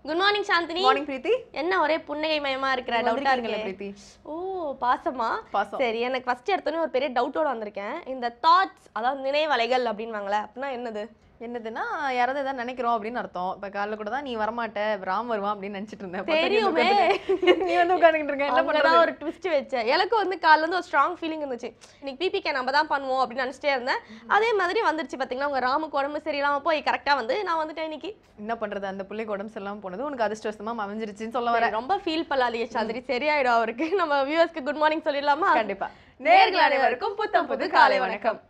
Good morning Chandini. Morning Preethi. என்ன ஒரே புன்னகை மயமா இருக்கிற? டவுட்டா இருக்கல பிரீத்தி. ஓ பாசமா? சரி, எனக்கு ஃபர்ஸ்ட் எடுத்தோன்னே ஒரு பெரிய டவுட்டோட வந்திருக்கேன். இந்த தாட்ஸ், அதாவது நினைவலைகள் அப்படின்வாங்களே, அப்படின்னா என்னதுன்னா யாராவது ஏதாவது நினைக்கிறோம் அப்படின்னு அர்த்தம். இப்ப காலைல கூட தான் நீ வரமாட்ட, ராம் வருவான் அப்படின்னு நினைச்சிட்டு இருந்தேன். தெரியுமே, நீ வந்து உட்காந்துக்கிட்டு இருக்க. என்ன பண்றதா ஒரு ட்விஸ்ட் வச்சேன். எனக்கு வந்து காலைல இருந்து ஒரு ஸ்ட்ராங் ஃபீலிங் இருந்துச்சு, இன்னைக்கு பிபிகே நம்ம தான் பண்ணுவோம் அப்படின்னு நினைச்சிட்டே இருந்தேன். அதே மாதிரி வந்துருச்சு பாத்தீங்களா. உங்க ராமுக்கு உடம்பு சரியில்லாம போய் கரெக்டா வந்து நான் வந்துட்டேன். இன்னைக்கு என்ன பண்றது, அந்த பிள்ளைக்கு உடம்பு சரியில்லாம போனது உனக்கு அதிர்ஷ்டவசமா அமைஞ்சிருச்சுன்னு சொல்ல வரேன். ரொம்ப ஃபீல் பண்ணாதீங்க சாந்திரி, சரியாயிடும் அவருக்கு. நம்ம வியூவர்ஸ்க்கு குட் மார்னிங் சொல்லிடலாமா? கண்டிப்பா. நேயர்கள் அனைவருக்கும் புத்தம் புது காலை வணக்கம்.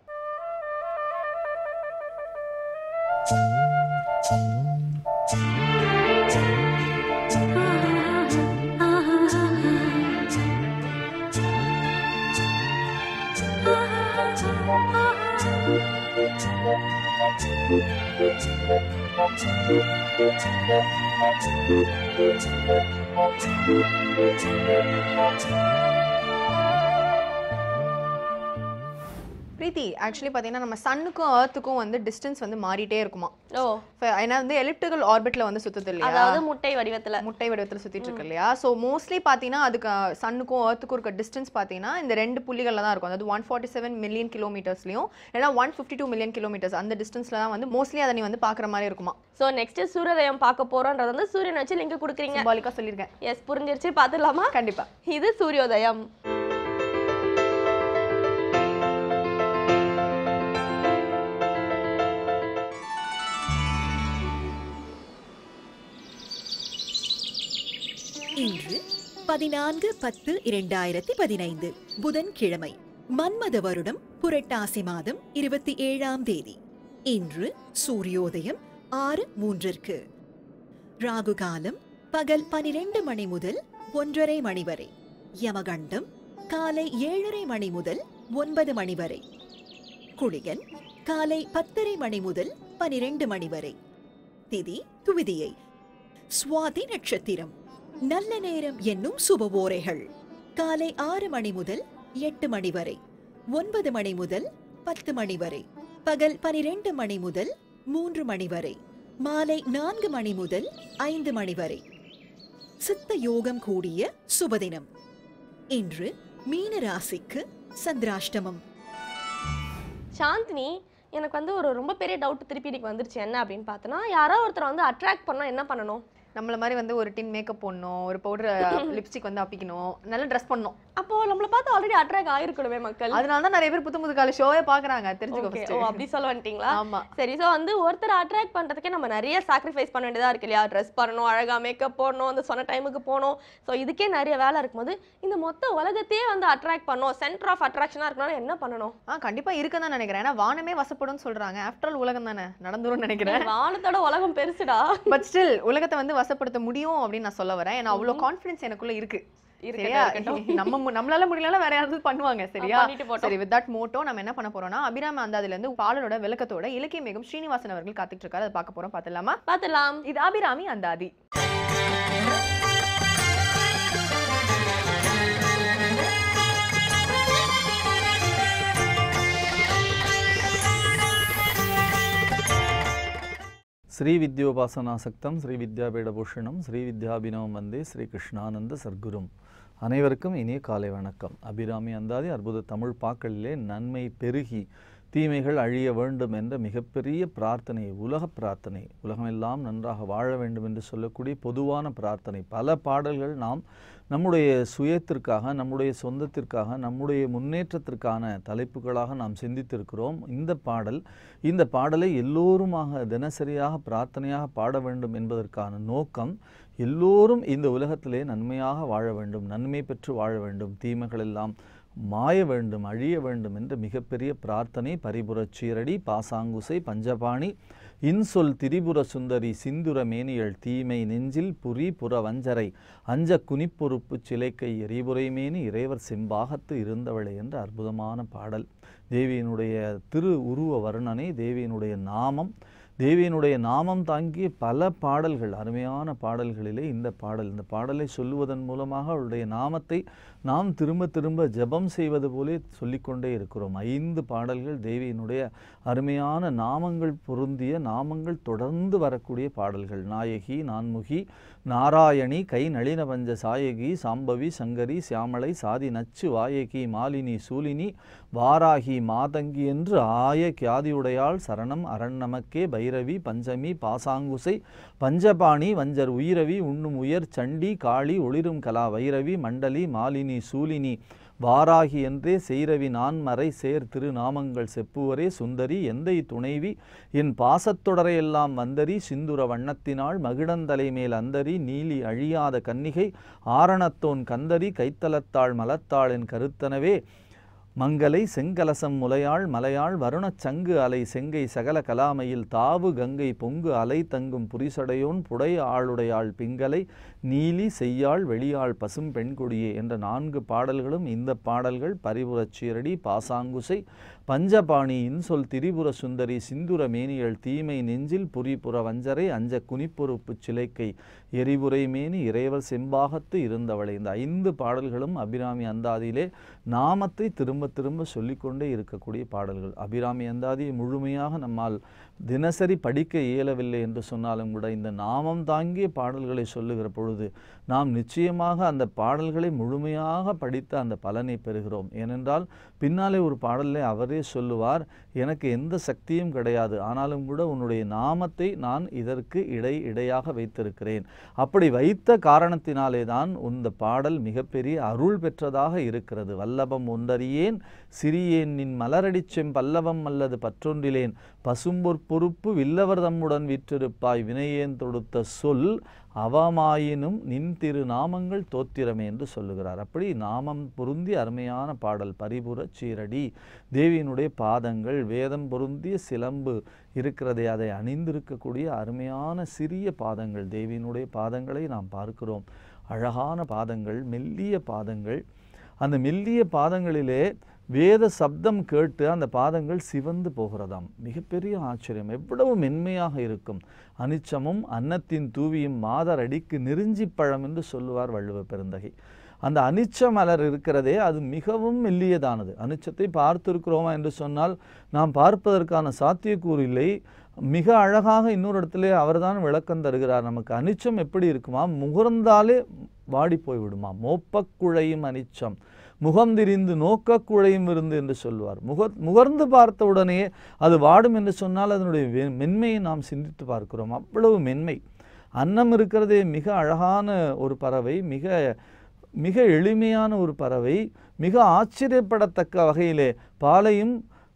பிரீத்தி, ஆக்சுவலி பார்த்தீங்கன்னா நம்ம சன்னுக்கும் எர்த்துக்கும் வந்து டிஸ்டன்ஸ் வந்து மாறிட்டே இருக்குமா. ஏன்னா வந்து எலிப்டிக்கல் ஆர்பிட்ல வந்து சுத்துது இல்லையா, அதாவது முட்டை வடிவத்தில் சுத்திட்டு இருக்கு இல்லையா. ஸோ மோஸ்ட்லி பார்த்தீங்கன்னா அதுக்கு சன்னுக்கும் எர்த்துக்கும் இருக்க டிஸ்டன்ஸ் பார்த்தீங்கன்னா இந்த ரெண்டு புள்ளிகள்ல தான் இருக்கும். அதாவது 147 மில்லியன் கிலோமீட்டர்ஸ்லையும் இல்லைனா 152 மில்லியன் கிலோமீட்டர்ஸ் அந்த டிஸ்டன்ஸ்ல தான் வந்து மோஸ்ட்லி அதை நீ வந்து பார்க்குற மாதிரி இருக்குமா. ஸோ நெக்ஸ்ட் சூரியோதயம் பார்க்க போறோன்றது வந்து சூரியன் வச்சு லிங்க் கொடுக்குறீங்க. சிம்பாலிக்கா சொல்லியிருக்கேன். எஸ், புரிஞ்சிருச்சு. பார்த்துடலாமா? கண்டிப்பா. இது சூரியோதயம். இன்று 14/10/2015 புதன்கிழமை, மன்மத வருடம் புரட்டாசி மாதம் 27ஆம் தேதி. இன்று சூரியோதயம் 6:03. ராகு காலம் பகல் 12 மணி முதல் 1:30 மணி வரை. யமகண்டம் காலை 7:30 மணி முதல் 9 மணி வரை. குளிகன் காலை 10:30 மணி முதல் 12 மணி வரை. திதி துவிதியை. சுவாதி நட்சத்திரம். நல்ல நேரம் என்னும் சுபவோரைகள் காலை 6 மணி முதல் 8 மணி வரை, 9 மணி முதல் 10 மணி வரை, பகல் 12 மணி முதல் 3 மணி வரை, மாலை 4 மணி முதல் 5 மணி வரை. சித்த யோகம் கூடிய சுபதினம். இன்று மீன ராசிக்கு சந்திராஷ்டமம். சாந்தினி, எனக்கு வந்து ஒரு ரொம்ப பெரிய டவுட் திருப்பி இன்னைக்கு வந்துருச்சு. என்ன அப்படின்னு பார்த்தோன்னா, யாரோ ஒருத்தர் வந்து அட்ராக்ட் பண்ணா என்ன பண்ணணும்? நம்மள மாதிரி வந்து ஒரு டின் மேக்கப் போடணும், ஒரு பவுடர் லிப்ஸ்டிக் வந்து அப்பிக்கணும், நல்லா ட்ரெஸ் பண்ணணும். அப்போ நம்மள பார்த்து ஆல்ரெடி அட்ராக்ட் ஆயிருக்கணுமே மக்கள். அதனால தான் நிறைய பேர் புத்து புது கால ஷோவே பாக்குறாங்க. தெரிஞ்சுக்கோ ஃபர்ஸ்ட். ஓ, அப்படி சொல்ல வந்துட்டீங்களா? ஆமா. சரி, சோ வந்து ஒருத்தர் அட்ராக்ட் பண்றதுக்கே நம்ம நிறைய சாக்ரிஃபைஸ் பண்ண வேண்டியதா இருக்கு இல்லையா? ட்ரெஸ் பண்ணணும், அழகா மேக்கப் போடணும், அந்த சொன்ன டைமுக்கு போகணும். ஸோ இதுக்கே நிறைய வேலை இருக்கும்போது இந்த மொத்த உலகத்தையே வந்து அட்ராக்ட் பண்ணணும், சென்டர் ஆஃப் அட்ராக்ஷனா இருக்கணும்னா என்ன பண்ணணும்? கண்டிப்பா இருக்குன்னு தான் நினைக்கிறேன். ஏன்னா வானமே வசப்படும் சொல்றாங்க. ஆஃப்டர் ஆல் உலகம் தானே நடந்துரும் நினைக்கிறேன். வானத்தோட உலகம் பெருசுடா. பட் ஸ்டில் உலகத்தை வந்து வசப்படுத்த முடியும் அப்படின்னு நான் சொல்ல வரேன். ஏன்னா அவ்வளவு கான்ஃபிடன்ஸ் எனக்குள்ள இருக்கு. நம்மளால முடியல, வேற யாராவது பண்ணுவாங்க. சரியா? சரி, வித் தட் மோட்டோ நம்ம என்ன பண்ண போறோம்னா, அபிராமி அந்தாதில இருந்து பாடலோட விளக்கத்தோட இலக்கிய மேகம் ஸ்ரீனிவாசன் அவர்கள் காத்துட்டு இருக்காரு. அதை பார்க்க போறோம். பார்த்துடலாம். இது அபிராமி அந்தாதி. ஸ்ரீ வித்யோபாசனாசக்தம் ஸ்ரீ வித்யாபீடபூஷணம் ஸ்ரீ வித்யாபினவம் வந்தே ஸ்ரீ கிருஷ்ணானந்த சர்க்குரும். அனைவருக்கும் இனிய காலை வணக்கம். அபிராமி அந்தாதி அற்புத தமிழ் பாக்களிலே நன்மை பெருகி தீமைகள் அழிய வேண்டும் என்ற மிகப்பெரிய பிரார்த்தனை, உலக பிரார்த்தனை, உலகமெல்லாம் நன்றாக வாழ வேண்டும் என்று சொல்லக்கூடிய பொதுவான பிரார்த்தனை. பல பாடல்கள் நாம் நம்முடைய சுயத்திற்காக, நம்முடைய சொந்தத்திற்காக, நம்முடைய முன்னேற்றத்திற்கான தலைப்புகளாக நாம் சிந்தித்திருக்கிறோம். இந்த பாடலை எல்லோருமாக தினசரியாக பிரார்த்தனையாக பாட வேண்டும் என்பதற்கான நோக்கம், எல்லோரும் இந்த உலகத்திலே நன்மையாக வாழ வேண்டும், நன்மை பெற்று வாழ வேண்டும், தீமைகள் எல்லாம் மாய வேண்டும், அழிய வேண்டும் என்ற மிகப்பெரிய பிரார்த்தனை. பரிபுரச் சீரடி பாசாங்குசை பஞ்சபாணி இன்சொல் திரிபுர சுந்தரி சிந்துர மேனியள் தீமை நெஞ்சில் புரி புற வஞ்சரை அஞ்ச குனிப்பொறுப்பு சிலைக்கை எரிபுரை மேனி இறைவர் செம்பாகத்து இருந்தவளை என்ற அற்புதமான பாடல். தேவியினுடைய திரு உருவ வர்ணனை, தேவியினுடைய நாமம், தேவியினுடைய நாமம் தாங்கிய பல பாடல்கள், அருமையான பாடல்களிலே இந்த பாடலை சொல்லுவதன் மூலமாக அவளுடைய நாமத்தை நாம் திரும்ப திரும்ப ஜெபம் செய்வது போலே சொல்லிக்கொண்டே இருக்கிறோம். 5 பாடல்கள் தேவியினுடைய அருமையான நாமங்கள் பொருந்திய நாமங்கள் தொடர்ந்து வரக்கூடிய பாடல்கள். நாயகி, நான்முகி, நாராயணி, கை நளின பஞ்ச சாயகி, சாம்பவி, சங்கரி, சியாமளை, சாதி நச்சு, வாயகி, மாலினி, சூலினி, வாராகி, மாதங்கி என்று ஆய கியாதியுடையாள் சரணம் அரண் நமக்கே, பைரவி, பஞ்சமி, பாசாங்குசை, பஞ்சபாணி, வஞ்சர் உயிரவி, உண்ணும் உயர் சண்டி, காளி, ஒளிரும் கலா வைரவி, மண்டலி, மாலினி, சூலினி, வாராகி என்றே செய்ரவி நான்மறை சேர் திருநாமங்கள் செப்புவரே, சுந்தரி, எந்தை துணைவி, என் பாசத்தொடரையெல்லாம் வந்தரி, சிந்துர வண்ணத்தினாள் மகிடந்தலை மேல் அந்தரி, நீலி அழியாத கன்னிகை, ஆரணத்தோன் கந்தரி, கைத்தலத்தாள் மலத்தாள் என் கருத்தனவே, மங்கலை, செங்கலசம் முலையாள் மலையாள், வருணச் சங்கு அலை செங்கை சகல கலாமையில் தாவு கங்கை பொங்கு அலை தங்கும் புரிசடையோன் புடை ஆளுடையாள் பிங்கலை, நீலி செய்யாள் வெளியாள் பசும் பெண்கொடியே என்ற 4 பாடல்களும் இந்த பாடல்கள். பரிபுரச்சீரடி, பாசாங்குசை, பஞ்சபாணி, இன்சொல் திரிபுர சுந்தரி, சிந்துர மேனியள் தீமை நெஞ்சில் புரிபுற வஞ்சரை, அஞ்ச குனிப்பொறுப்பு சிலைக்கை, எரிபுரை மேனி இறைவர் செம்பாகத்து இருந்தவளை. இந்த 5 பாடல்களும் அபிராமி அந்தாதியிலே நாமத்தை திரும்ப திரும்ப சொல்லிக்கொண்டே இருக்கக்கூடிய பாடல்கள். அபிராமி அந்தாதியை முழுமையாக நம்மால் தினசரி படிக்க இயலவில்லை என்று சொன்னாலும் கூட இந்த நாமம் தாங்கிய பாடல்களை சொல்லுகிற பொழுது நாம் நிச்சயமாக அந்த பாடல்களை முழுமையாக படித்து அந்த பலனை பெறுகிறோம். ஏனென்றால் பின்னாலே ஒரு பாடலிலே அவரே சொல்லுவார், எனக்கு எந்த சக்தியும் கிடையாது, ஆனாலும் கூட உன்னுடைய நாமத்தை நான் இதற்கு இடையாக வைத்திருக்கிறேன். அப்படி வைத்த காரணத்தினாலே தான் இந்த பாடல் மிகப்பெரிய அருள் பெற்றதாக இருக்கிறது. வல்லபம் ஒன்றறியேன் சிறியேன் நின் மலரடிச்செம் பல்லவம் அல்லது பற்றொன்றிலேன், பசும்பொற்பொறுப்பு வில்லவர் தம்முடன் விற்றிருப்பாய், வினையேன் தொடுத்த சொல் அவமாயினும் நின் திரு நாமங்கள் தோத்திரமே என்று சொல்லுகிறார். அப்படி நாமம் பொருந்தி அருமையான பாடல். பரிபுர சீரடி, தேவியினுடைய பாதங்கள், வேதம் பொருந்திய சிலம்பு இருக்கிறதே அதை அணிந்திருக்கக்கூடிய அருமையான சிறிய பாதங்கள். தேவியினுடைய பாதங்களை நாம் பார்க்கிறோம். அழகான பாதங்கள், மெல்லிய பாதங்கள். அந்த மெல்லிய பாதங்களிலே வேத சப்தம் கேட்டு அந்த பாதங்கள் சிவந்து போகிறதாம். மிகப்பெரிய ஆச்சரியம். எவ்வளவு மென்மையாக இருக்கும். அனிச்சமும் அன்னத்தின் தூவியும் மாதர் அடிக்கு நெருஞ்சி பழம் என்று சொல்லுவார் வள்ளுவ பெருந்தகை. அந்த அனிச்ச மலர் இருக்கிறதே அது மிகவும் மெல்லியதானது. அனிச்சத்தை பார்த்திருக்கிறோமா என்று சொன்னால் நாம் பார்ப்பதற்கான சாத்தியக்கூறு இல்லை. மிக அழகாக இன்னொரு இடத்துல அவர்தான் விளக்கம் தருகிறார் நமக்கு. அனிச்சம் எப்படி இருக்குமா, முகர்ந்தாலே வாடி போய் விடுமா. மோப்பக்குழையும் அனிச்சம், முகம் திரிந்து நோக்கக்குழையும் இருந்து என்று சொல்வார். முகர்ந்து பார்த்த உடனே அது வாடும் என்று சொன்னால் அதனுடைய மென்மையை நாம் சிந்தித்து பார்க்கிறோம். அவ்வளவு மென்மை. அன்னம் இருக்கிறதே மிக அழகான ஒரு பறவை, மிக எளிமையான ஒரு பறவை. மிக ஆச்சரியப்படத்தக்க வகையிலே பாலையும்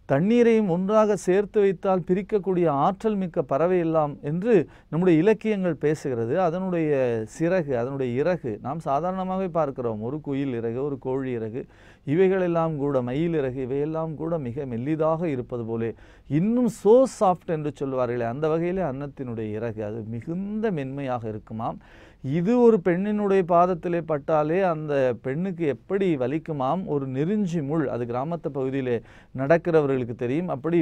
தண்ணீரையும் ஒன்றாக சேர்த்து வைத்தால் பிரிக்கக்கூடிய ஆற்றல் மிக்க பறவை எல்லாம் என்று நம்முடைய இலக்கியங்கள் பேசுகிறது. அதனுடைய சிறகு, அதனுடைய இறகு நாம் சாதாரணமாகவே பார்க்கிறோம். ஒரு குயில் இறகு, ஒரு கோழி இறகு, இவைகளெல்லாம் கூட, மயில் இறகு, இவையெல்லாம் கூட மிக மெல்லிதாக இருப்பது போலே இன்னும் சோ சாஃப்ட் என்று சொல்வார்களே, அந்த வகையிலே அன்னத்தினுடைய இறகு அது மிகுந்த மென்மையாக இருக்குமாம். இது ஒரு பெண்ணினுடைய பாதத்திலே பட்டாலே அந்த பெண்ணுக்கு எப்படி வலிக்குமாம். ஒரு நெருஞ்சி முள், அது கிராமத்து பகுதியிலே நடக்கிறவர்களுக்கு தெரியும். அப்படி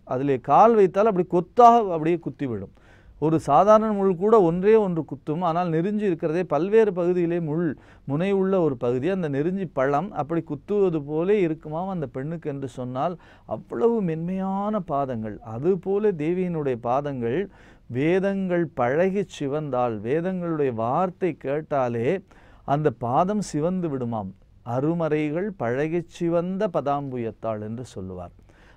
அதிலே கால் வைத்தால் அப்படி கொத்தாக அப்படியே குத்தி விடும். ஒரு சாதாரண முள் கூட ஒன்றே ஒன்று குத்தும். ஆனால் நெருஞ்சி இருக்கிறதே பல்வேறு பகுதியிலே முனை உள்ள ஒரு பகுதி, அந்த நெருஞ்சி பழம் அப்படி குத்துவது போலே இருக்குமாம் அந்த பெண்ணுக்கு என்று சொன்னால் அவ்வளவு மென்மையான பாதங்கள். அதுபோல தேவியினுடைய பாதங்கள் வேதங்கள் பழகி சிவந்தால், வேதங்களுடைய வார்த்தை கேட்டாலே அந்த பாதம் சிவந்து விடுமாம். அருமறைகள் பழகி சிவந்த பதாம்புயத்தாள் என்று சொல்லுவார்.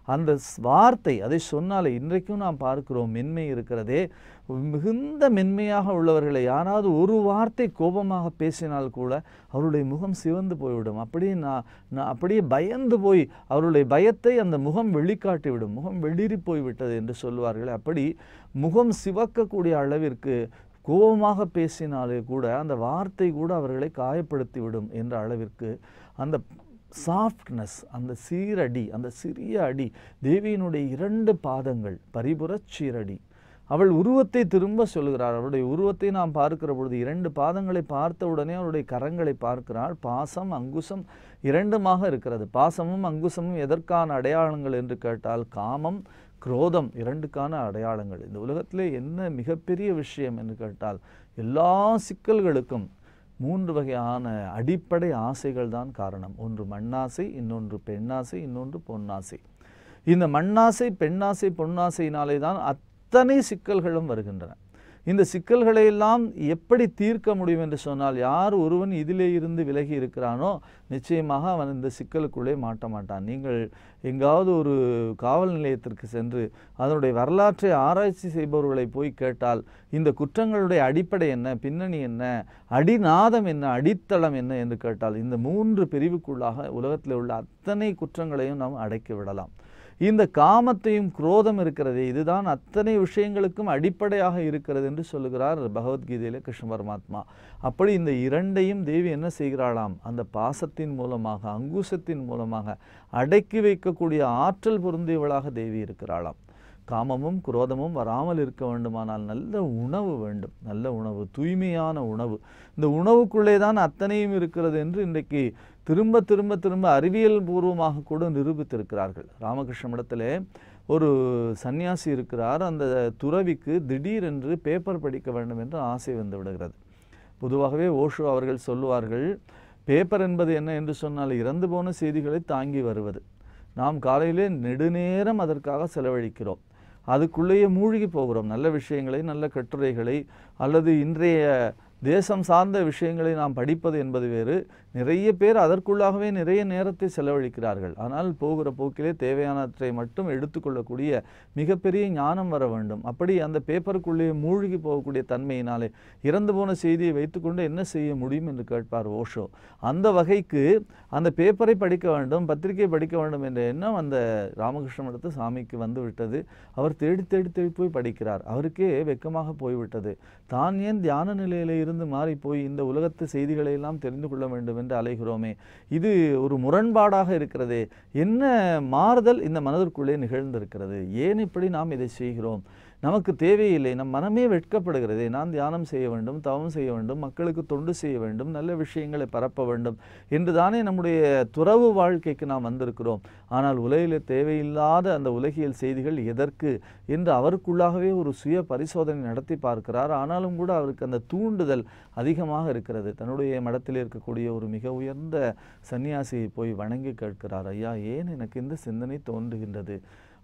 அந்த வார்த்தை அதை சொன்னாலே இன்றைக்கும் நாம் பார்க்கிறோம். மென்மை இருக்கிறதே, மிகுந்த மென்மையாக உள்ளவர்களை யாராவது ஒரு வார்த்தை கோபமாக பேசினால் கூட அவருடைய முகம் சிவந்து போய்விடும். அப்படியே பயந்து போய் அவருடைய பயத்தை அந்த முகம் வெளிக்காட்டிவிடும். முகம் வெளிரி போய்விட்டது என்று சொல்லுவார்கள். அப்படி முகம் சிவக்கக்கூடிய அளவிற்கு கோபமாக பேசினாலே கூட அந்த வார்த்தை கூட அவர்களை காயப்படுத்திவிடும் என்ற அளவிற்கு அந்த சாஃப்ட்னஸ், அந்த சீரடி, அந்த சிறிய அடி. தேவியினுடைய 2 பாதங்கள் பரிபுரச் சீரடி. அவள் உருவத்தை திரும்ப சொல்கிறார். அவருடைய உருவத்தை நாம் பார்க்கிற பொழுது 2 பாதங்களை பார்த்த உடனே அவருடைய கரங்களை பார்க்கிறாள். பாசம் அங்குசம் 2மாக இருக்கிறது. பாசமும் அங்குசமும் எதற்கான அடையாளங்கள் என்று கேட்டால் காமம், குரோதம், இரண்டுக்கான அடையாளங்கள். இந்த உலகத்திலே என்ன மிகப்பெரிய விஷயம் என்று கேட்டால், எல்லா சிக்கல்களுக்கும் 3 வகையான அடிப்படை ஆசைகள் தான் காரணம். ஒன்று மண்ணாசை, இன்னொன்று பெண்ணாசை, இன்னொன்று பொன்னாசை. இந்த மண்ணாசை, பெண்ணாசை, பொன்னாசையினாலே தான் அத்தனை சிக்கல்களும் வருகின்றன. இந்த சிக்கல்களை எல்லாம் எப்படி தீர்க்க முடியும் என்று சொன்னால், யார் ஒருவன் இதிலே இருந்து விலகி இருக்கிறானோ நிச்சயமாக அவன் இந்த சிக்கலுக்குள்ளே மாட்ட மாட்டான். நீங்கள் எங்காவது ஒரு காவல் நிலையத்திற்கு சென்று அதனுடைய வரலாற்றை ஆராய்ச்சி செய்பவர்களை போய் கேட்டால், இந்த குற்றங்களுடைய அடிப்படை என்ன, பின்னணி என்ன, அடிநாதம் என்ன, அடித்தளம் என்ன என்று கேட்டால், இந்த 3 பிரிவுக்குள்ளாக உலகத்தில் உள்ள அத்தனை குற்றங்களையும் நாம் அடக்கி விடலாம். இந்த காமத்தையும் குரோதம் இருக்கிறதே, இதுதான் அத்தனை விஷயங்களுக்கும் அடிப்படையாக இருக்கிறது என்று சொல்லுகிறார் பகவத்கீதையிலே கிருஷ்ண பரமாத்மா. அப்படி இந்த இரண்டையும் தேவி என்ன செய்கிறாளாம், அந்த பாசத்தின் மூலமாக, அங்குசத்தின் மூலமாக அடக்கி வைக்கக்கூடிய ஆற்றல் பொருந்தியவளாக தேவி இருக்கிறாளாம். காமமும் குரோதமும் வராமல் இருக்க வேண்டுமானால் நல்ல உணவு வேண்டும், நல்ல உணவு, தூய்மையான உணவு. இந்த உணவுக்குள்ளே தான் அத்தனையும் இருக்கிறது என்று இன்றைக்கு திரும்ப திரும்ப திரும்ப அறிவியல் பூர்வமாக கூட நிரூபித்திருக்கிறார்கள். ராமகிருஷ்ண மடத்திலே ஒரு சன்னியாசி இருக்கிறார். அந்த துறவிக்கு திடீரென்று பேப்பர் படிக்க வேண்டும் என்று ஆசை வந்து விடுகிறது. பொதுவாகவே ஓஷோ அவர்கள் சொல்லுவார்கள், பேப்பர் என்பது என்ன என்று சொன்னால் இறந்து போன செய்திகளை தாங்கி வருவது. நாம் காலையிலே நெடுநேரம் அதற்காக செலவழிக்கிறோம், அதுக்குள்ளேயே மூழ்கி போகிறோம். நல்ல விஷயங்களை, நல்ல கட்டுரைகளை அல்லது இன்றைய தேசம் சார்ந்த விஷயங்களை நாம் படிப்பது என்பது வேறு. நிறைய பேர் அதற்குள்ளாகவே நிறைய நேரத்தை செலவழிக்கிறார்கள். ஆனால் போகிற போக்கிலே தேவையானவற்றை மட்டும் எடுத்துக்கொள்ளக்கூடிய மிகப்பெரிய ஞானம் வர வேண்டும். அப்படி அந்த பேப்பருக்குள்ளேயே மூழ்கி போகக்கூடிய தன்மையினாலே இறந்து போன செய்தியை வைத்துக்கொண்டு என்ன செய்ய முடியும் என்று கேட்பார் ஓஷோ. அந்த வகைக்கு அந்த பேப்பரை படிக்க வேண்டும், பத்திரிகை படிக்க வேண்டும் என்ற எண்ணம் அந்த ராமகிருஷ்ண மடத்து சாமிக்கு வந்து விட்டது. அவர் தேடி தேடி தேடி போய் படிக்கிறார். அவருக்கே வெக்கமாக போய்விட்டது. தான் ஏன் தியான நிலையிலே இருந்து மாறி போய் இந்த உலகத்து செய்திகளை எல்லாம் தெரிந்து கொள்ள வேண்டும் என்று அலைகிறோமே, இது ஒரு முரண்பாடாக இருக்கிறதே, என்ன மாறுதல் இந்த மனதிற்குள்ளே நிகழ்ந்திருக்கிறது, ஏன் இப்படி நாம் இதை செய்கிறோம், நமக்கு தேவையில்லை, நம் மனமே வெட்கப்படுகிறதே, நான் தியானம் செய்ய வேண்டும், தவம் செய்ய வேண்டும், மக்களுக்கு தொண்டு செய்ய வேண்டும், நல்ல விஷயங்களை பரப்ப வேண்டும் என்று தானே நம்முடைய துறவு வாழ்க்கைக்கு நாம் வந்திருக்கிறோம். ஆனால் உலகில் தேவையில்லாத அந்த உலகியல் செய்திகள் எதற்கு என்று அவருக்குள்ளாகவே ஒரு சுய பரிசோதனை நடத்தி பார்க்கிறார். ஆனாலும் கூட அவருக்கு அந்த தூண்டுதல் அதிகமாக இருக்கிறது. தன்னுடைய மடத்தில் இருக்கக்கூடிய ஒரு மிக உயர்ந்த சன்னியாசியை போய் வணங்கி கேட்கிறார், ஐயா, ஏன் எனக்கு இந்த சிந்தனை தோன்றுகின்றது?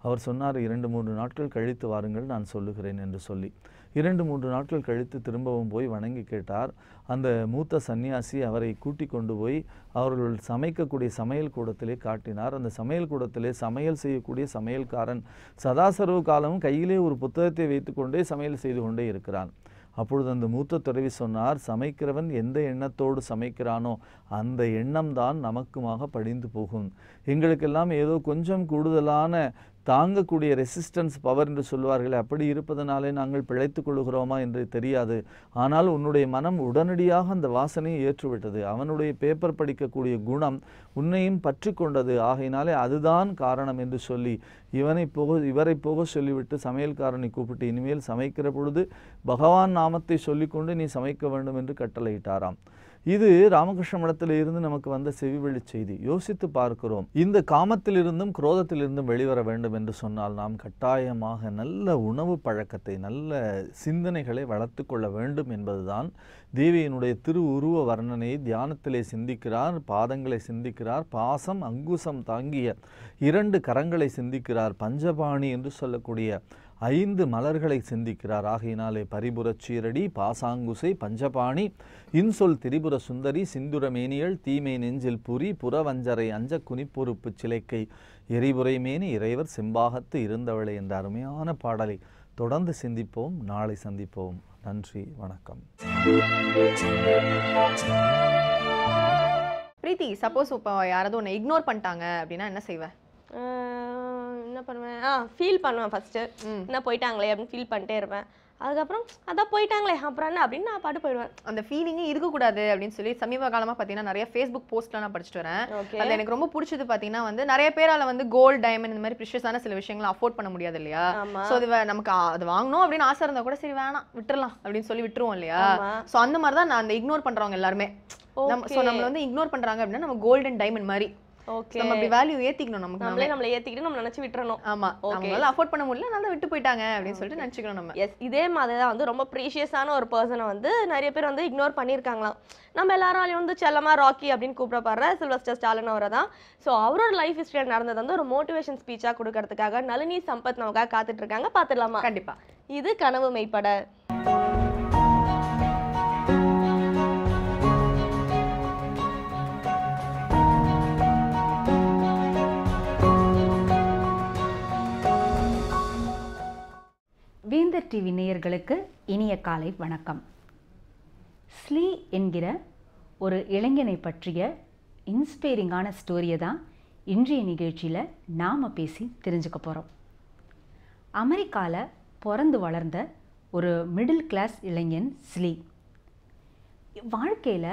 அவர் சொன்னார், 2-3 நாட்கள் கழித்து வாருங்கள், நான் சொல்லுகிறேன் என்று சொல்லி 2-3 நாட்கள் கழித்து திரும்பவும் போய் வணங்கி கேட்டார். அந்த மூத்த சன்னியாசி அவரை கூட்டி கொண்டு போய் அவர்கள் சமைக்கக்கூடிய சமையல் கூடத்திலே காட்டினார். அந்த சமையல் கூடத்திலே சமையல் செய்யக்கூடிய சமையல்காரன் சதாசர்வ காலமும் கையிலே ஒரு புத்தகத்தை வைத்துக்கொண்டே சமையல் செய்து கொண்டே இருக்கிறான். அப்பொழுது அந்த மூத்த துறவி சொன்னார், சமைக்கிறவன் எந்த எண்ணத்தோடு சமைக்கிறானோ அந்த எண்ணம் தான் நமக்குமாக படிந்து போகும். எங்களுக்கெல்லாம் ஏதோ கொஞ்சம் கூடுதலான தாங்கக்கூடிய ரெசிஸ்டன்ஸ் பவர் என்று சொல்வார்களே, அப்படி இருப்பதனாலே நாங்கள் பிழைத்து கொள்கிறோமா என்று தெரியாது. ஆனால் உன்னுடைய மனம் உடனடியாக அந்த வாசனையை ஏற்றுவிட்டது. அவனுடைய பேப்பர் படிக்கக்கூடிய குணம் உன்னையும் பற்றி கொண்டது. ஆகையினாலே அதுதான் காரணம் என்று சொல்லி இவரை போக சொல்லிவிட்டு சமையல்காரனை கூப்பிட்டு, இனிமேல் சமைக்கிற பொழுது பகவான் நாமத்தை சொல்லிக்கொண்டு நீ சமைக்க வேண்டும் என்று கட்டளையிட்டாராம். இது ராமகிருஷ்ண மடத்தில் இருந்து நமக்கு வந்த செவிவெளி செய்தி. யோசித்து பார்க்கிறோம், இந்த காமத்திலிருந்தும் குரோதத்திலிருந்தும் வெளிவர வேண்டும் என்று சொன்னால் நாம் கட்டாயமாக நல்ல உணவு பழக்கத்தை, நல்ல சிந்தனைகளை வளர்த்து கொள்ள வேண்டும் என்பதுதான். தேவியினுடைய திரு உருவ வர்ணனை தியானத்திலே சிந்திக்கிறார், பாதங்களை சிந்திக்கிறார், பாசம் அங்குசம் தாங்கிய 2 கரங்களை சிந்திக்கிறார், பஞ்சபாணி என்று சொல்லக்கூடிய 5 மலர்களை சிந்திக்கிறார். ஆகையினாலே பரிபுரச் சீரடி, பாசாங்குசை, பஞ்சபாணி, இன்சொல் திரிபுர சுந்தரி, சிந்துர மேனியள், தீமை நெஞ்சில் புரி, புறவஞ்சரை அஞ்ச குனிப்பொறுப்பு சிலைக்கை, எரிபுரை மேனி இறைவர் செம்பாகத்து இருந்தவளை என்ற அருமையான பாடலை தொடர்ந்து சிந்திப்போம். நாளை சந்திப்போம். நன்றி, வணக்கம். பிரீத்தி, சப்போஸ் இப்போ யாராவது ஒன்று இக்னோர் பண்ணிட்டாங்க அப்படின்னா என்ன செய்வேன்? என்ன பண்ணுவேன், ஃபீல் பண்ணுவேன். ஃபஸ்ட்டு என்ன போயிட்டாங்களே அப்படின்னு ஃபீல் பண்ணிட்டே இருப்பேன். அதுக்கப்புறம் அதான் போயிட்டாங்களே அப்புறம் என்ன அப்படின்னு நான் பாட்டு போயிடுவேன். அந்த ஃபீலிங்கே இருக்கக்கூடாது அப்படின்னு சொல்லி சமீப காலமாக பார்த்தீங்கன்னா நிறைய ஃபேஸ்புக் போஸ்ட்லாம் நான் படிச்சுட்டு வரேன். அது எனக்கு ரொம்ப பிடிச்சது பார்த்தீங்கன்னா வந்து நிறைய பேரால் வந்து கோல்டு, டைமண்ட் இந்த மாதிரி ப்ரிஷியஸான சில விஷயங்களை அஃபோர்ட் பண்ண முடியாது இல்லையா? ஸோ அது நமக்கு அது வாங்கணும் அப்படின்னு ஆசை இருந்தால் கூட சரி வேணாம் விட்டுறலாம் அப்படின்னு சொல்லி விட்டுருவோம் இல்லையா? ஸோ அந்த மாதிரி தான் நான் அந்த இக்னோர் பண்ணுறவங்க எல்லாருமே. ஸோ நம்மளை வந்து இக்னோர் பண்ணுறாங்க அப்படின்னா நம்ம கோல்டு அண்ட் டைமண்ட் மாதிரி ஓகே நம்ம அப்படி வேல்யூ ஏத்திக்கணும் நமக்கு நம்மளே நம்மள ஏத்திக்கிட்டு நம்ம நினைச்சு விட்டுறணும். ஆமா அவங்களால அஃபோர்ட் பண்ண முடியல அதனால விட்டு போயிட்டாங்க அப்படின்னு சொல்லிட்டு நினைச்சுக்கணும் நம்ம. எஸ், இதே மாதிரி தான் வந்து ரொம்ப ப்ரீஷியஸான ஒரு பர்சனை வந்து நிறைய பேர் வந்து இக்னோர் பண்ணியிருக்காங்களாம். நம்ம எல்லாராலையும் வந்து செல்லமா ராக்கி அப்படின்னு கூப்பிடப்படுற சில்வஸ்டர் ஸ்டாலின் அவரை தான். ஸோ அவரோட லைஃப் ஹிஸ்டரியில் நடந்தது வந்து ஒரு மோட்டிவேஷன் ஸ்பீச்சாக கொடுக்கறதுக்காக நளினி சம்பத் நமக்காக காத்துட்டு இருக்காங்க. பார்த்துடலாமா? கண்டிப்பா. இது கனவு மெய்ப்பட. வேந்தர் டிவி நேயர்களுக்கு இனிய காலை வணக்கம். ஸ்லீ என்கிற ஒரு இளைஞனை பற்றிய இன்ஸ்பைரிங்கான ஸ்டோரியை தான் இன்றைய நிகழ்ச்சியில் நாம் பேசி தெரிஞ்சுக்க போகிறோம். அமெரிக்காவில் பிறந்து வளர்ந்த ஒரு மிடில் கிளாஸ் இளைஞன் ஸ்லீ. வாழ்க்கையில்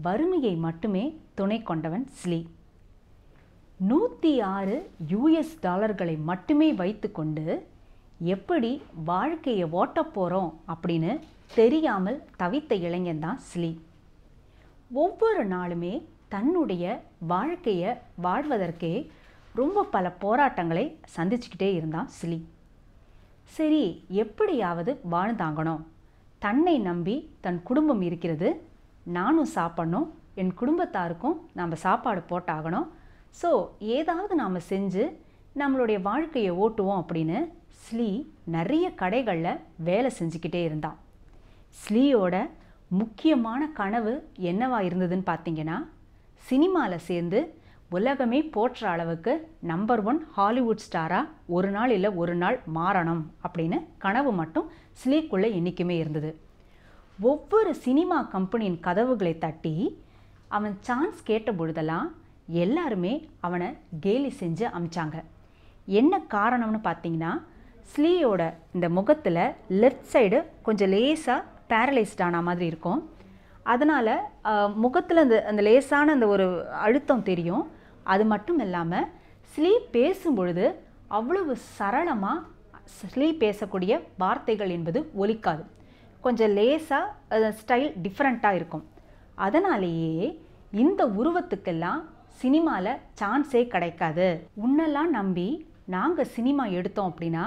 வறுமையை மட்டுமே துணை கொண்டவன் ஸ்லீ. 106 US டாலர்களை மட்டுமே வைத்துக்கொண்டு எப்படி வாழ்க்கையை ஓட்டப் போகிறோம் அப்படின்னு தெரியாமல் தவித்த இளைஞன் தான் ஸ்லீ. ஒவ்வொரு நாளுமே தன்னுடைய வாழ்க்கையை வாழ்வதற்கே ரொம்ப பல போராட்டங்களை சந்திச்சுக்கிட்டே இருந்தான் ஸ்லீ. சரி, எப்படியாவது வாழ்ந்தாங்கணும், தன்னை நம்பி தன் குடும்பம் இருக்கிறது, நானும் சாப்பிடணும், என் குடும்பத்தாருக்கும் நம்ம சாப்பாடு போட்டாகணும், ஸோ ஏதாவது நாம் செஞ்சு நம்மளுடைய வாழ்க்கையை ஓட்டுவோம் அப்படின்னு ஸ்லீ நிறைய கடைகளில் வேலை செஞ்சுக்கிட்டே இருந்தான். ஸ்லீயோட முக்கியமான கனவு என்னவா இருந்ததுன்னு பார்த்தீங்கன்னா, சினிமாவில் சேர்ந்து உலகமே போற்ற அளவுக்கு நம்பர் 1 ஹாலிவுட் ஸ்டாராக ஒரு நாள் இல்லை ஒரு நாள் மாறணும் அப்படின்னு கனவு மட்டும் ஸ்லீக்குள்ளே என்றைக்குமே இருந்தது. ஒவ்வொரு சினிமா கம்பெனியின் கதவுகளை தட்டி அவன் சான்ஸ் கேட்ட பொழுதெல்லாம் எல்லாருமே அவனை கேலி செஞ்சு அமிச்சாங்க. என்ன காரணம்னு பார்த்தீங்கன்னா, ஸ்லீயோட இந்த முகத்தில் லெஃப்ட் சைடு கொஞ்சம் லேசாக பேரலைஸ்ட் ஆன மாதிரி இருக்கும். அதனால் முகத்தில் அந்த லேசான அந்த ஒரு அழுத்தம் தெரியும். அது மட்டும் இல்லாமல் ஸ்லீ பேசும்பொழுது அவ்வளவு சரளமாக ஸ்லீ பேசக்கூடிய வார்த்தைகள் என்பது ஒலிக்காது. கொஞ்சம் லேசாக ஸ்டைல் டிஃப்ரெண்ட்டாக இருக்கும். அதனாலேயே இந்த உருவத்துக்கெல்லாம் சினிமாவில் சான்ஸே கிடைக்காது. உன்னெல்லாம் நம்பி நாங்கள் சினிமா எடுத்தோம் அப்படின்னா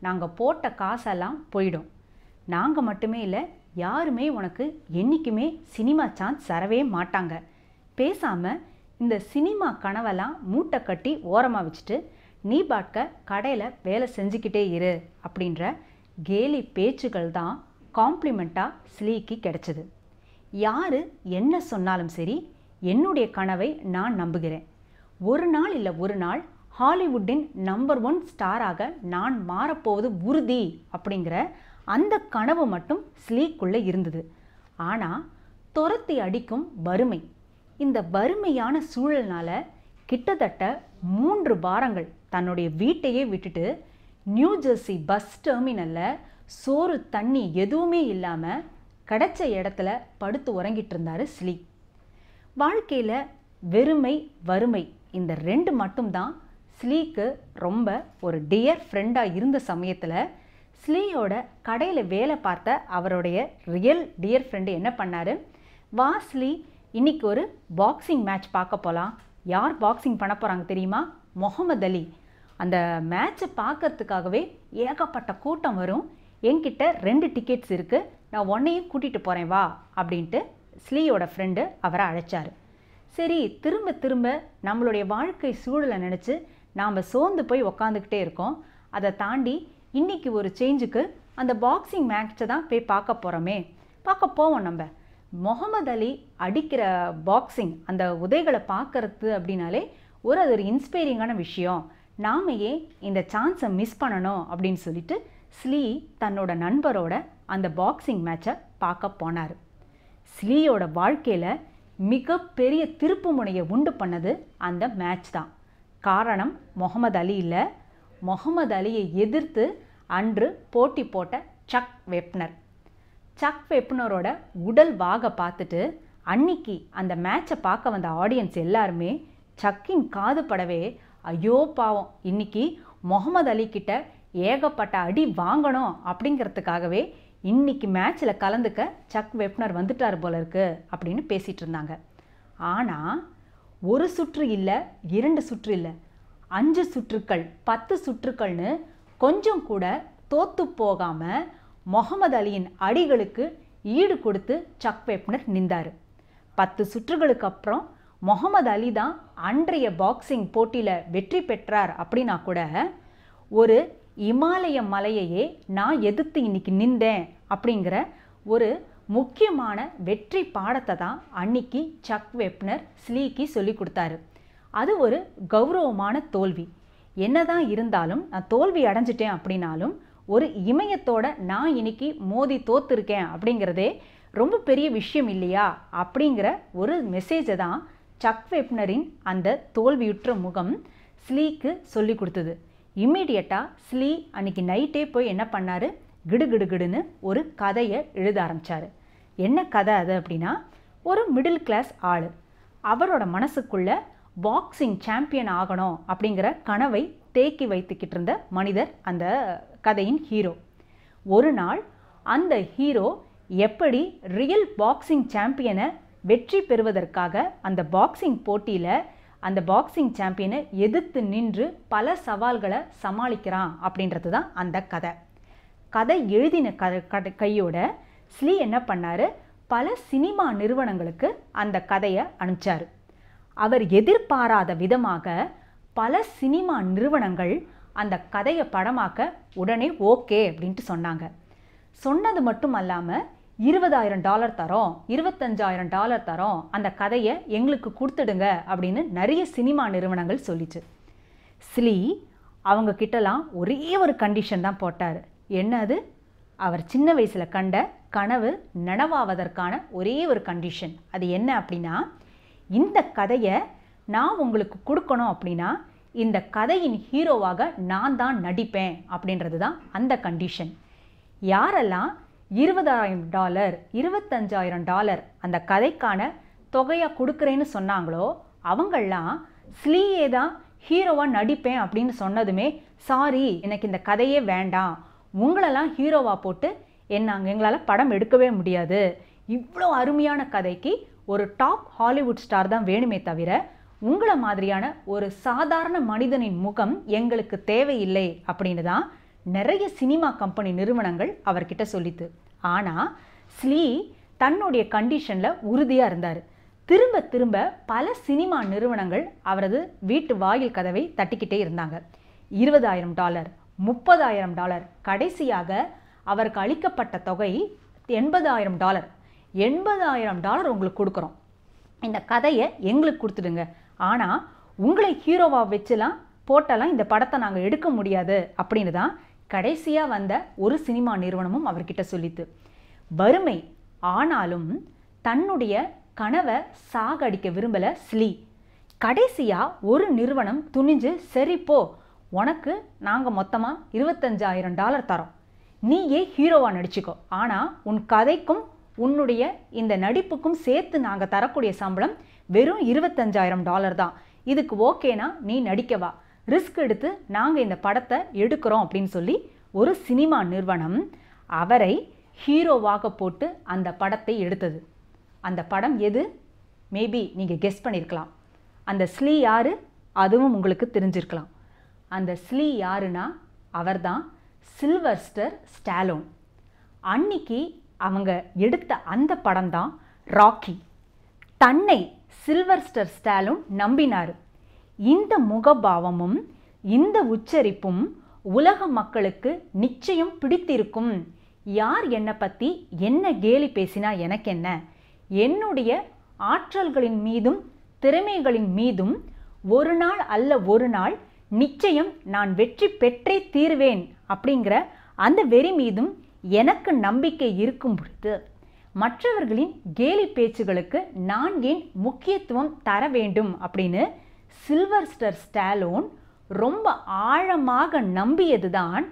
நாங்கள் போட்ட காசெல்லாம் போயிடும். நாங்கள் மட்டுமே இல்லை, யாருமே உனக்கு என்றைக்குமே சினிமா சான்ஸ் தரவே மாட்டாங்க. பேசாமல் இந்த சினிமா கனவெல்லாம் மூட்டை கட்டி ஓரமாக வச்சுட்டு நீ பாட்க கடையில் வேலை செஞ்சுக்கிட்டே இரு அப்படின்ற கேலி பேச்சுகள் தான் காம்ப்ளிமெண்ட்டாக ஸ்லீக்கு கிடைச்சிது. யார் என்ன சொன்னாலும் சரி, என்னுடைய கனவை நான் நம்புகிறேன். ஒரு நாள் இல்லை ஒரு நாள் ஹாலிவுட்டின் நம்பர் 1 ஸ்டாராக நான் மாறப்போவது உறுதி அப்படிங்கிற அந்த கனவு மட்டும் ஸ்லீக்குள்ளே இருந்தது. ஆனால் துரத்தி அடிக்கும் வறுமை, இந்த வறுமையான சூழல்னால கிட்டத்தட்ட 3 வாரங்கள் தன்னுடைய வீட்டையே விட்டுட்டு நியூ ஜெர்சி பஸ் டெர்மினலில் சோறு தண்ணி எதுவுமே இல்லாமல் கிடைச்ச இடத்துல படுத்து உறங்கிட்டு இருந்தார் ஸ்லீ. வாழ்க்கையில் வெறுமை வறுமை இந்த 2 மட்டும்தான் ஸ்லீக்கு ரொம்ப ஒரு டியர் ஃப்ரெண்டாக இருந்த சமயத்தில் ஸ்லீயோட கடையில் வேலை பார்த்த அவருடைய ரியல் டியர் ஃப்ரெண்டு என்ன பண்ணார், வா ஸ்லீ இன்னைக்கு ஒரு பாக்ஸிங் மேட்ச் பார்க்க போகலாம். யார் பாக்ஸிங் பண்ண போகிறாங்க தெரியுமா? முகமது அலி. அந்த மேட்ச்சை பார்க்கறதுக்காகவே ஏகப்பட்ட கூட்டம் வரும், என்கிட்ட 2 டிக்கெட்ஸ் இருக்குது, நான் உன்னையும் கூட்டிகிட்டு போகிறேன் வா அப்படின்ட்டு ஸ்லீயோட ஃப்ரெண்டு அவரை அழைச்சார். சரி, திரும்ப திரும்ப நம்மளுடைய வாழ்க்கை சூழலை நினச்சி நாம் சோர்ந்து போய் உக்காந்துக்கிட்டே இருக்கோம். அதை தாண்டி இன்றைக்கி ஒரு சேஞ்சுக்கு அந்த பாக்ஸிங் மேட்சை தான் போய் பார்க்க போகிறோமே, பார்க்க போவோம். நம்ம முகமது அலி அடிக்கிற பாக்ஸிங் அந்த உதைகளை பார்க்கறது அப்படின்னாலே அது ஒரு இன்ஸ்பைரிங்கான விஷயம், நாம் ஏன் இந்த சான்ஸை மிஸ் பண்ணணும் அப்படின்னு சொல்லிட்டு ஸ்லீ தன்னோட நண்பரோட அந்த பாக்ஸிங் மேட்சை பார்க்க போனார். ஸ்லீயோட வாழ்க்கையில் மிகப்பெரிய திருப்பு முனையை உண்டு பண்ணது அந்த மேட்ச் தான். காரணம் முகமது அலி இல்லை, முகமது அலியை எதிர்த்து அன்று போட்டி போட்ட சக் வெப்னர். சக் வெப்னரோட உடல் வாக பார்த்துட்டு அன்னைக்கு அந்த மேட்சை பார்க்க வந்த ஆடியன்ஸ் எல்லாருமே சக்கின் காது படவே, ஐயோ பாவம், இன்னைக்கு முகமது அலி கிட்ட ஏகப்பட்ட அடி வாங்கணும் அப்படிங்கிறதுக்காகவே இன்னைக்கு மேட்ச்சில் கலந்துக்க சக் வெப்னர் வந்துட்டார் போல இருக்கு அப்படின்னு பேசிகிட்டு இருந்தாங்க. ஆனால் ஒரு சுற்று இல்லை, 2 சுற்று இல்லை, 5 சுற்றுக்கள், 10 சுற்றுக்கள்னு கொஞ்சம் கூட தோத்து போகாமல் முகமது அலியின் அடிகளுக்கு ஈடு கொடுத்து சக் வெப்னர் நின்றார். 10 சுற்றுகளுக்கு அப்புறம் முகமது அலி தான் அன்றைய பாக்ஸிங் போட்டியில் வெற்றி பெற்றார் அப்படின்னா கூட ஒரு இமாலய மலையையே நான் எதிர்த்து இன்னைக்கு நின்றேன் அப்படிங்கிற ஒரு முக்கியமான வெற்றி பாடத்தை தான் அன்னைக்கு சக் வெப்னர் ஸ்லீக்கு சொல்லி கொடுத்தாரு. அது ஒரு கௌரவமான தோல்வி. என்னதான் இருந்தாலும் நான் தோல்வி அடைஞ்சிட்டேன் அப்படின்னாலும் ஒரு இமயத்தோட நான் இன்னைக்கு மோதி தோத்துருக்கேன் அப்படிங்கிறதே ரொம்ப பெரிய விஷயம் இல்லையா அப்படிங்கிற ஒரு மெசேஜை தான் சக் வெப்னரின் அந்த தோல்வியுற்ற முகம் ஸ்லீக்கு சொல்லி கொடுத்தது. இம்மீடியட்டாக ஸ்லீ அன்னைக்கு நைட்டே போய் என்ன பண்ணார், கிடுகிடுகிடுன்னு ஒரு கதையை எழுத ஆரம்பித்தார். என்ன கதை அது அப்படின்னா, ஒரு மிடில் கிளாஸ் ஆள் அவரோட மனசுக்குள்ள பாக்ஸிங் சாம்பியன் ஆகணும் அப்படிங்கிற கனவை தேக்கி வைத்துக்கிட்டு இருந்த மனிதர் அந்த கதையின் ஹீரோ. ஒரு நாள் அந்த ஹீரோ எப்படி ரியல் பாக்ஸிங் சாம்பியனை வெற்றி பெறுவதற்காக அந்த பாக்ஸிங் போட்டியில் அந்த பாக்ஸிங் சாம்பியனை எதிர்த்து நின்று பல சவால்களை சமாளிக்கிறான் அப்படின்றது தான் அந்த கதை. கதை எழுதின கையோட ஸ்லீ என்ன பண்ணார், பல சினிமா நிறுவனங்களுக்கு அந்த கதையை அனுப்பிச்சார். அவர் எதிர்பாராத விதமாக பல சினிமா நிறுவனங்கள் அந்த கதையை படமாக்க உடனே ஓகே அப்படின்ட்டு சொன்னாங்க. சொன்னது மட்டும் அல்லாமல் $20,000 தரோம், $25,000 தரோம், அந்த கதையை எங்களுக்கு கொடுத்துடுங்க அப்படின்னு நிறைய சினிமா நிறுவனங்கள் சொல்லிச்சு. ஸ்லீ அவங்க கிட்டலாம் ஒரே ஒரு கண்டிஷன் தான் போட்டார். என்னது? அவர் சின்ன வயசில் கண்ட கனவு நனவாவதற்கான ஒரே ஒரு கண்டிஷன். அது என்ன அப்படின்னா, இந்த கதையை நான் உங்களுக்கு கொடுக்கணும் அப்படின்னா இந்த கதையின் ஹீரோவாக நான் தான் நடிப்பேன் அப்படின்றது தான் அந்த கண்டிஷன். யாரெல்லாம் $20,000 $25,000 அந்த கதைக்கான தொகையாக கொடுக்குறேன்னு சொன்னாங்களோ அவங்கெல்லாம் ஸ்லீயே தான் ஹீரோவாக நடிப்பேன் அப்படின்னு சொன்னதுமே, சாரி எனக்கு இந்த கதையே வேண்டாம், உங்களெல்லாம் ஹீரோவாக போட்டு எங்களால் படம் எடுக்கவே முடியாது, இவ்வளோ அருமையான கதைக்கு ஒரு டாப் ஹாலிவுட் ஸ்டார் தான் வேணுமே தவிர உங்களை மாதிரியான ஒரு சாதாரண மனிதனின் முகம் எங்களுக்கு தேவையில்லை அப்படின்னு தான் நிறைய சினிமா கம்பெனி நிறுவனங்கள் அவர்கிட்ட சொல்லித்து. ஆனால் ஸ்லீ தன்னுடைய கண்டிஷனில் உறுதியாக இருந்தார். திரும்ப திரும்ப பல சினிமா நிறுவனங்கள் அவரது வீட்டு வாயில் கதவை தட்டிக்கிட்டே இருந்தாங்க. $20,000 $30,000 கடைசியாக அவருக்கு அளிக்கப்பட்ட தொகை $80,000. $80,000 உங்களுக்கு கொடுக்குறோம், இந்த கதையை எங்களுக்கு கொடுத்துடுங்க, ஆனால் உங்களை ஹீரோவாக வச்சுலாம் போட்டெல்லாம் இந்த படத்தை நாங்கள் எடுக்க முடியாது அப்படின்னு தான் கடைசியாக வந்த ஒரு சினிமா நிறுவனமும் அவர்கிட்ட சொல்லித்து. வறுமை ஆனாலும் தன்னுடைய கனவை சாகடிக்க விரும்பலை ஸ்லீ. கடைசியாக ஒரு நிறுவனம் துணிஞ்சு, சரி போ, உனக்கு நாங்கள் மொத்தமாக $25,000 தரோம், நீயே ஹீரோவாக நடிச்சுக்கோ, ஆனால் உன் கதைக்கும் உன்னுடைய இந்த நடிப்புக்கும் சேர்த்து நாங்கள் தரக்கூடிய சம்பளம் வெறும் $25,000 தான், இதுக்கு ஓகேனா நீ நடிக்கவா, ரிஸ்க் எடுத்து நாங்கள் இந்த படத்தை எடுக்கிறோம் அப்படின்னு சொல்லி ஒரு சினிமா நிறுவனம் அவரை ஹீரோவாக போட்டு அந்த படத்தை எடுத்தது. அந்த படம் எது? மேபி நீங்கள் கெஸ் பண்ணியிருக்கலாம். அந்த ஸ்லீ யார்? அதுவும் உங்களுக்கு தெரிஞ்சிருக்கலாம். அந்த ஸ்லீ யாருன்னா அவர்தான் சில்வஸ்டர் ஸ்டாலோன். அன்னைக்கு அவங்க எடுத்த அந்த படம் தான் ராக்கி. தன்னை சில்வஸ்டர் ஸ்டாலோன் நம்பினார். இந்த முகபாவமும் இந்த உச்சரிப்பும் உலக மக்களுக்கு நிச்சயம் பிடித்திருக்கும். யார் என்னை பற்றி என்ன கேலி பேசினா எனக்கு என்ன, என்னுடைய ஆற்றல்களின் மீதும் திறமைகளின் மீதும் ஒரு நாள் அல்ல ஒரு நாள் நிச்சயம் நான் வெற்றி பெற்றே தீர்வேன் அப்படிங்கிற அந்த வெறி மீதும் எனக்கு நம்பிக்கை இருக்கும் பொழுது மற்றவர்களின் கேலி பேச்சுகளுக்கு நான் ஏன் முக்கியத்துவம் தர வேண்டும் அப்படின்னு சில்வஸ்டர் ஸ்டாலோன் ரொம்ப ஆழமாக நம்பியதுதான்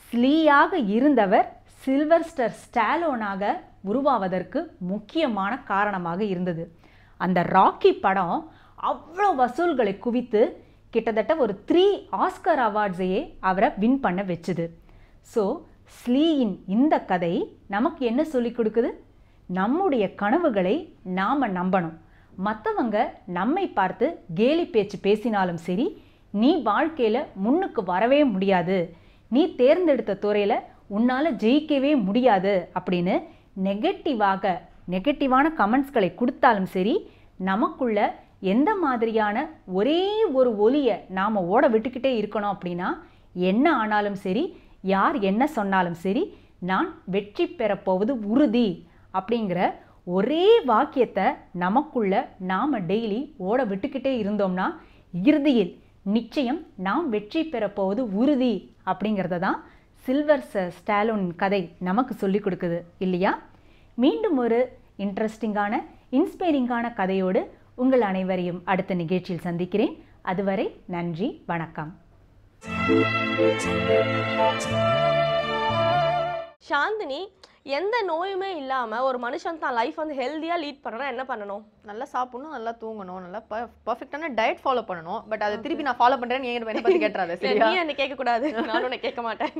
ஸ்லீயாக இருந்தவர் சில்வஸ்டர் ஸ்டாலோனாக உருவாவதற்கு முக்கியமான காரணமாக இருந்தது. அந்த ராக்கி படம் அவ்வளோ வசூல்களை குவித்து கிட்டத்தட்ட ஒரு 3 ஆஸ்கர் அவார்ட்ஸையே அவரை வின் பண்ண வச்சுது. ஸோ ஸ்லீயின் இந்த கதை நமக்கு என்ன சொல்லிக் கொடுக்குது? நம்முடைய கனவுகளை நாம் நம்பணும், மற்றவங்க நம்மை பார்த்து கேலி பேச்சு பேசினாலும் சரி, நீ வாழ்க்கையில் முன்னுக்கு வரவே முடியாது, நீ தேர்ந்தெடுத்த துறையில் உன்னால் ஜெயிக்கவே முடியாது அப்படின்னு நெகட்டிவான கமெண்ட்ஸ்களை கொடுத்தாலும் சரி, நமக்குள்ள எந்த மாதிரியான ஒரே ஒரு ஒலியை நாம் ஓட விட்டுக்கிட்டே இருக்கணும் அப்படின்னா, என்ன ஆனாலும் சரி, யார் என்ன சொன்னாலும் சரி, நான் வெற்றி பெறப்போவது உறுதி அப்படிங்கிற ஒரே வாக்கியத்தை நமக்குள்ள நாம் டெய்லி ஓட விட்டுக்கிட்டே இருந்தோம்னா இறுதியில் நிச்சயம் நாம் வெற்றி பெறப்போவது உறுதி அப்படிங்கிறத தான் சில்வர் ஸ்டாலோன் கதை நமக்கு சொல்லி கொடுக்குது இல்லையா? மீண்டும் ஒரு இன்ட்ரெஸ்டிங்கான இன்ஸ்பைரிங்கான கதையோடு உங்கள் அனைவரையும் அடுத்த நிகழ்ச்சியில் சந்திக்கிறேன். அதுவரை நன்றி, வணக்கம். சாந்தினி, எந்த நோயுமே இல்லாமல் ஒரு மனுஷன் தான் லைஃப் வந்து ஹெல்த்தியாக லீட் பண்ணணும், என்ன பண்ணணும்? நல்லா சாப்பிடணும், நல்லா தூங்கணும், நல்லா பர்ஃபெக்டான டயட் ஃபாலோ பண்ணணும். பட் அதை திருப்பி நான் ஃபாலோ பண்ணுறேன்னு என்னை பற்றி கேட்டுறாது. நீ என்ன கேட்கக்கூடாது, நானும் உன்னை கேட்க மாட்டேன்.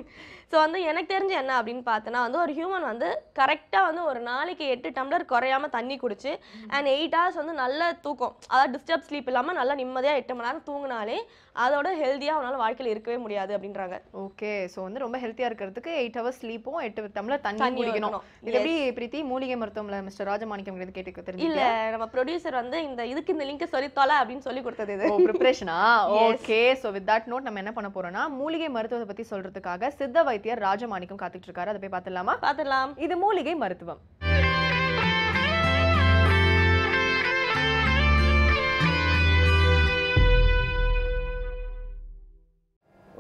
ஸோ வந்து எனக்கு தெரிஞ்சு என்ன அப்படின்னு பார்த்தோன்னா வந்து ஒரு ஹியூமன் வந்து கரெக்டாக வந்து ஒரு நாளைக்கு 8 டம்ளர் குறையாமல் தண்ணி குடிச்சு அண்ட் 8 hours வந்து நல்ல தூக்கம், அதாவது டிஸ்டர்ப் ஸ்லீப் இல்லாமல் நல்லா நிம்மதியாக 8 மணி நேரம் தூங்கினாலே அதோட ஹெல்த்தியாக அவனால் வாழ்க்கையில் இருக்கவே முடியாது அப்படின்றாங்க. ஓகே, ஸோ வந்து ரொம்ப ஹெல்த்தியாக இருக்கிறதுக்கு 8 hours ஸ்லீப்பும் 8 டம்ளர் தண்ணி குடிக்கணும். இது எப்படி பிரீத்தி மூலிகை மருத்துவம்ல மிஸ்டர் ராஜமாணிக்கம் கேட்டு தெரிஞ்சு? இல்ல, நம்ம ப்ரொடியூசர் வந்து இதுக்கு இந்த லிங்க் சொல்லித்தால அப்படின்னு சொல்லி கொடுத்தது. இது ப்ரிப்பரேஷனா? Okay, so with that note நம்ம என்ன பண்ண போறோம்னா, மூலிகை மருத்துவத்தை பத்தி சொல்றதுக்காக சித்த வைத்தியர் ராஜமாணிக்கம் காத்துட்டு இருக்காரு. அதை போய் பார்த்துடலாமா? பார்த்துடலாம். இது மூலிகை மருத்துவம்.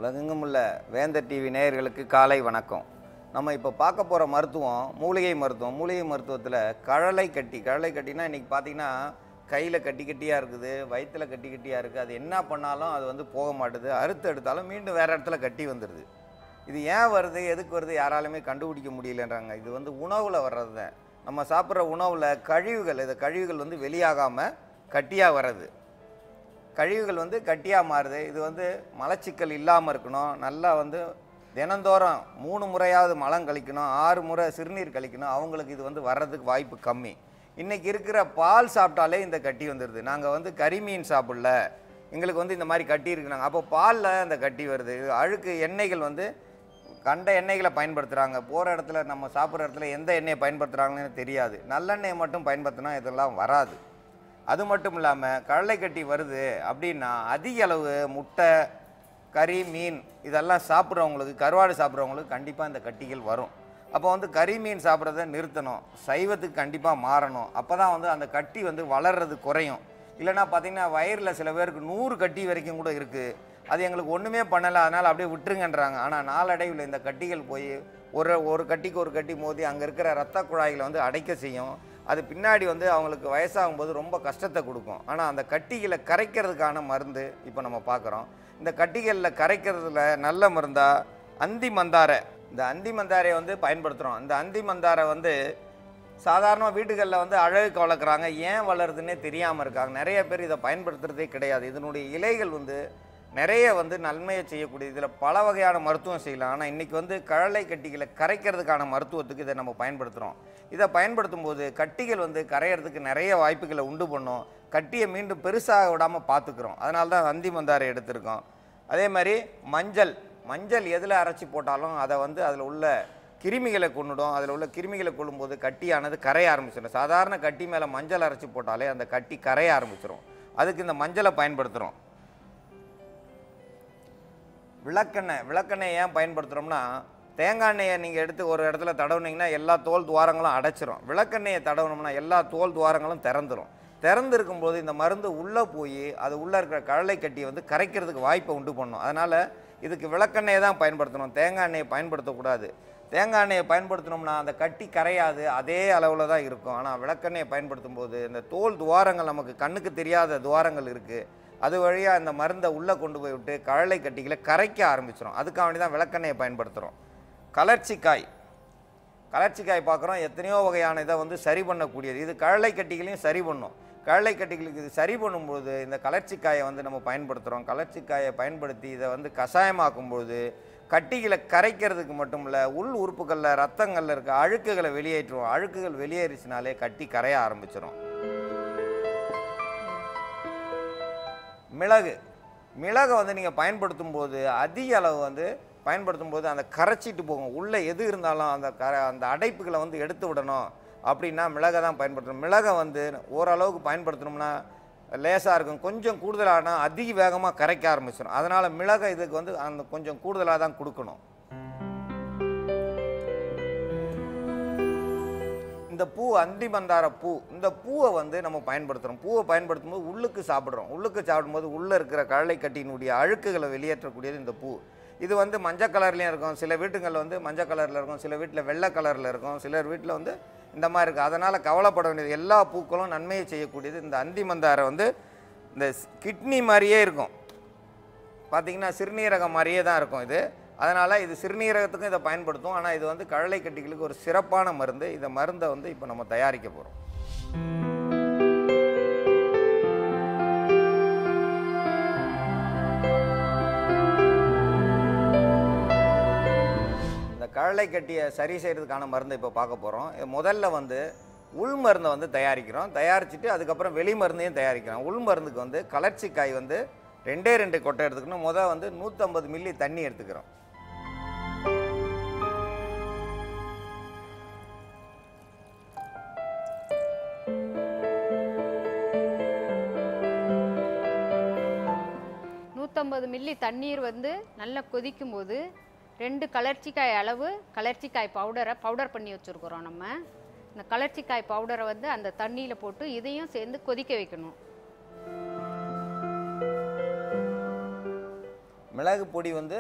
உலகெங்கும் உள்ள வேந்தர் டிவி நேயர்களுக்கு காலை வணக்கம். நம்ம இப்போ பார்க்க போகிற மருத்துவம் மூலிகை மருத்துவம். மூலிகை மருத்துவத்தில் கழலை கட்டினா இன்றைக்கி பார்த்திங்கன்னா கையில் கட்டியாக இருக்குது, வயிற்றில் கட்டியாக இருக்குது. அது என்ன பண்ணாலும் அது வந்து போக மாட்டுது. அறுத்து எடுத்தாலும் மீண்டும் வேறு இடத்துல கட்டி வந்துடுது. இது ஏன் வருது, எதுக்கு வருது, யாராலுமே கண்டுபிடிக்க முடியலன்றாங்க. இது வந்து உணவில் வர்றது தான். நம்ம சாப்பிட்ற உணவில் கழிவுகள் வந்து வெளியாகாமல் கட்டியாக வர்றது. கழிவுகள் வந்து கட்டியாக மாறுது. இது வந்து மலச்சிக்கல் இல்லாமல் இருக்கணும். நல்லா வந்து தினந்தோறும் 3 முறையாவது மலம் கழிக்கணும், 6 முறை சிறுநீர் கழிக்கணும். அவங்களுக்கு இது வந்து வர்றதுக்கு வாய்ப்பு கம்மி. இன்றைக்கி இருக்கிற பால் சாப்பிட்டாலே இந்த கட்டி வந்துடுது. நாங்கள் வந்து கறிமீன் சாப்பிடல, எங்களுக்கு வந்து இந்த மாதிரி கட்டி இருக்குனாங்க. அப்போ பாலில் அந்த கட்டி வருது. இது அழுக்கு எண்ணெய்கள் வந்து கண்ட எண்ணெய்களை பயன்படுத்துகிறாங்க. போகிற இடத்துல நம்ம சாப்பிட்ற இடத்துல எந்த எண்ணெயை பயன்படுத்துகிறாங்கன்னு தெரியாது. நல்லெண்ணெயை மட்டும் பயன்படுத்தினா இதெல்லாம் வராது. அது மட்டும் இல்லாமல் கடலை கட்டி வருது அப்படின்னா அதிக அளவு முட்டை, கறி, மீன் இதெல்லாம் சாப்பிட்றவங்களுக்கு, கருவாடு சாப்பிட்றவங்களுக்கு கண்டிப்பாக இந்த கட்டிகள் வரும். அப்போ வந்து கறி, மீன் சாப்பிட்றத நிறுத்தணும், சைவத்துக்கு கண்டிப்பாக மாறணும். அப்போ தான் வந்து அந்த கட்டி வந்து வளர்றது குறையும். இல்லைனா பார்த்திங்கன்னா வயிறில் சில பேருக்கு 100 கட்டி வரைக்கும் கூட இருக்குது. அது எங்களுக்கு ஒன்றுமே பண்ணலை, அதனால் அப்படியே விட்டுருங்கன்றாங்க. ஆனால் நாளடைவில் இந்த கட்டிகள் போய் ஒரு கட்டிக்கு ஒரு கட்டி மோதி அங்கே இருக்கிற இரத்த குழாய்களை வந்து அடைக்க செய்யும். அது பின்னாடி வந்து அவங்களுக்கு வயசாகும்போது ரொம்ப கஷ்டத்தை கொடுக்கும். ஆனால் அந்த கட்டிகளை கரைக்கிறதுக்கான மருந்து இப்போ நம்ம பார்க்குறோம். இந்த கட்டிகளில் கரைக்கிறதுல நல்ல மருந்தாக அந்தி மந்தாரை, இந்த அந்தி மந்தாரையை வந்து பயன்படுத்துகிறோம். இந்த அந்தி மந்தாரை வந்து சாதாரணமாக வீட்டுகளில் வந்து அழகுக்கு வளர்க்குறாங்க. ஏன் வளருதுன்னே தெரியாமல் இருக்காங்க. நிறைய பேர் இதை பயன்படுத்துகிறதே கிடையாது. இதனுடைய இலைகள் வந்து நிறைய வந்து நன்மையை செய்யக்கூடிய, இதில் பல வகையான மருத்துவம் செய்யலாம். ஆனால் இன்றைக்கி வந்து கடலை கட்டிகளை கரைக்கிறதுக்கான மருத்துவத்துக்கு இதை நம்ம பயன்படுத்துகிறோம். இதை பயன்படுத்தும் போது கட்டிகள் வந்து கரையிறதுக்கு நிறைய வாய்ப்புகளை உண்டு பண்ணும். கட்டியை மீண்டும் பெருசாக விடாமல் பார்த்துக்கிறோம். அதனால தான் அந்தி மந்தாரை எடுத்திருக்கோம். அதே மாதிரி மஞ்சள் எதில் அரைச்சி போட்டாலும் அதை வந்து அதில் உள்ள கிருமிகளை கொண்டுடும். அதில் உள்ள கிருமிகளை கொள்ளும்போது கட்டியானது கரைய ஆரம்பிச்சிடும். சாதாரண கட்டி மேலே மஞ்சள் அரைச்சி போட்டாலே அந்த கட்டி கரைய ஆரம்பிச்சிடும். அதுக்கு இந்த மஞ்சளை பயன்படுத்துகிறோம். விளக்கெண்ணெய் ஏன் பயன்படுத்துகிறோம்னா, தேங்காய் எண்ணெயை நீங்கள் எடுத்து ஒரு இடத்துல தடவுனீங்கன்னா எல்லா தோல் துவாரங்களும் அடைச்சிரும். விளக்கெண்ணெயை தடவுனோம்னா எல்லா தோல் துவாரங்களும் திறந்துருக்கும்போது இந்த மருந்து உள்ளே போய் அது உள்ளே இருக்கிற கடலை கட்டியை வந்து கரைக்கிறதுக்கு வாய்ப்பை உண்டு பண்ணும். அதனால் இதுக்கு விளக்கெண்ணெயை தான் பயன்படுத்தணும், தேங்காய் எண்ணெயை பயன்படுத்தக்கூடாது. தேங்காய் எண்ணெயை பயன்படுத்தினோம்னா அந்த கட்டி கரையாது, அதே அளவில் தான் இருக்கும். ஆனால் விளக்கெண்ணெயை பயன்படுத்தும் போது இந்த தோல் துவாரங்கள், நமக்கு கண்ணுக்கு தெரியாத துவாரங்கள் இருக்குது, அது வழியாக இந்த மருந்தை உள்ளே கொண்டு போய் விட்டு கடலை கட்டிகளை கரைக்க ஆரம்பிச்சிடும். அதுக்காக வேண்டி தான் விளக்கெண்ணெயை பயன்படுத்துகிறோம். கலர்ச்சிக்காய் பார்க்குறோம். எத்தனையோ வகையான இதை வந்து சரி பண்ணக்கூடியது. இது கடலை கட்டிகளையும் சரி பண்ணும். கடலை கட்டிகளுக்கு இது சரி பண்ணும்போது இந்த கலர்ச்சிக்காயை வந்து நம்ம பயன்படுத்துகிறோம். கலர்ச்சிக்காயை பயன்படுத்தி இதை வந்து கஷாயமாக்கும்போது கட்டிகளை கரைக்கிறதுக்கு மட்டும் இல்லை, உள் உறுப்புகளில் ரத்தங்களில் இருக்க அழுக்குகளை வெளியேற்றுவோம். அழுக்குகள் வெளியேறிச்சினாலே கட்டி கரைய ஆரம்பிச்சிடும். மிளகை வந்து நீங்கள் பயன்படுத்தும் போது அதிக அளவு வந்து பயன்படுத்தும் போது அந்த கரைச்சிட்டு போகும். உள்ளே எது இருந்தாலும் அந்த அடைப்புகளை வந்து எடுத்து விடணும் அப்படின்னா மிளகை தான் பயன்படுத்தணும். மிளகை வந்து ஓரளவுக்கு பயன்படுத்தணும்னா லேசாக இருக்கும். கொஞ்சம் கூடுதலானா அதிக வேகமாக கரைக்க ஆரம்பிச்சிடும். அதனால் மிளகை இதுக்கு வந்து அந்த கொஞ்சம் கூடுதலாக தான் கொடுக்கணும். இந்த பூ அந்திமந்தார பூ, இந்த பூவை வந்து நம்ம பயன்படுத்துகிறோம். பூவை பயன்படுத்தும் போது உள்ளுக்கு சாப்பிடும்போது உள்ளே இருக்கிற கடலை கட்டியினுடைய அழுக்குகளை வெளியேற்றக்கூடியது இந்த பூ. இது வந்து மஞ்சள் கலர்லேயும் இருக்கும், சில வீட்டுங்களில் வந்து மஞ்சள் கலரில் இருக்கும், சில வீட்டில் வெள்ளை கலரில் இருக்கும், சிலர் வீட்டில் வந்து இந்த மாதிரி இருக்குது. அதனால் கவலைப்பட வேண்டியது, எல்லா பூக்களும் நன்மையை செய்யக்கூடியது. இந்த அந்திமந்தாரை வந்து இந்த கிட்னி மாதிரியே இருக்கும், பார்த்திங்கன்னா சிறுநீரகம் மாதிரியே தான் இருக்கும் இது. அதனால் இது சிறுநீரகத்துக்கும் இதை பயன்படுத்தும். ஆனால் இது வந்து கடலை கட்டிகளுக்கு ஒரு சிறப்பான மருந்து. இந்த மருந்தை வந்து இப்போ நம்ம தயாரிக்க போகிறோம். இந்த கடலை கட்டியை சரி செய்கிறதுக்கான மருந்தை இப்போ பார்க்க போகிறோம். முதல்ல வந்து உள் மருந்தை வந்து தயாரிச்சுட்டு அதுக்கப்புறம் வெளி மருந்தையும் தயாரிக்கிறோம். உள் மருந்துக்கு வந்து கலர்ச்சிக்காய் வந்து 2 கொட்டை எடுத்துக்கணும். வந்து 150 மில்லி தண்ணி எடுத்துக்கிறோம். மில்லி தண்ணீர் வந்து நல்லா கொதிக்கும் போது 2 கலர்ச்சிக்காய் அளவு கலர்ச்சிக்காய் பவுடர் பண்ணி வச்சுருக்குறோம். நம்ம இந்த கலர்ச்சிக்காய் பவுடரை வந்து அந்த தண்ணியில் போட்டு இதையும் சேர்ந்து கொதிக்க வைக்கணும். மிளகு பொடி வந்து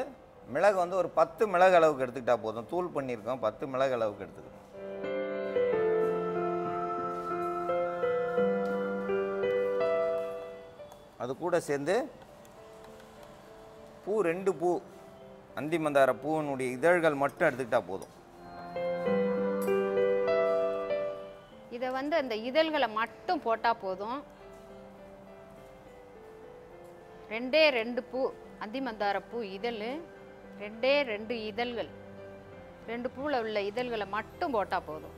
ஒரு 10 மிளகு அளவுக்கு எடுத்துக்கிட்டா போதும். தூள் பண்ணியிருக்கோம், 10 மிளகு அளவுக்கு எடுத்துக்கணும். அது கூட சேர்ந்து பூ 2 பூ அந்திமந்தார பூவினுடைய இதழ்கள் மட்டும் எடுத்துக்கிட்டா போதும். இதை வந்து அந்த இதழ்களை மட்டும் போட்டால் போதும். 2 பூ அந்திமந்தார பூ இதழ், 2 இதழ்கள், 2 பூவில் உள்ள இதழ்களை மட்டும் போட்டால் போதும்.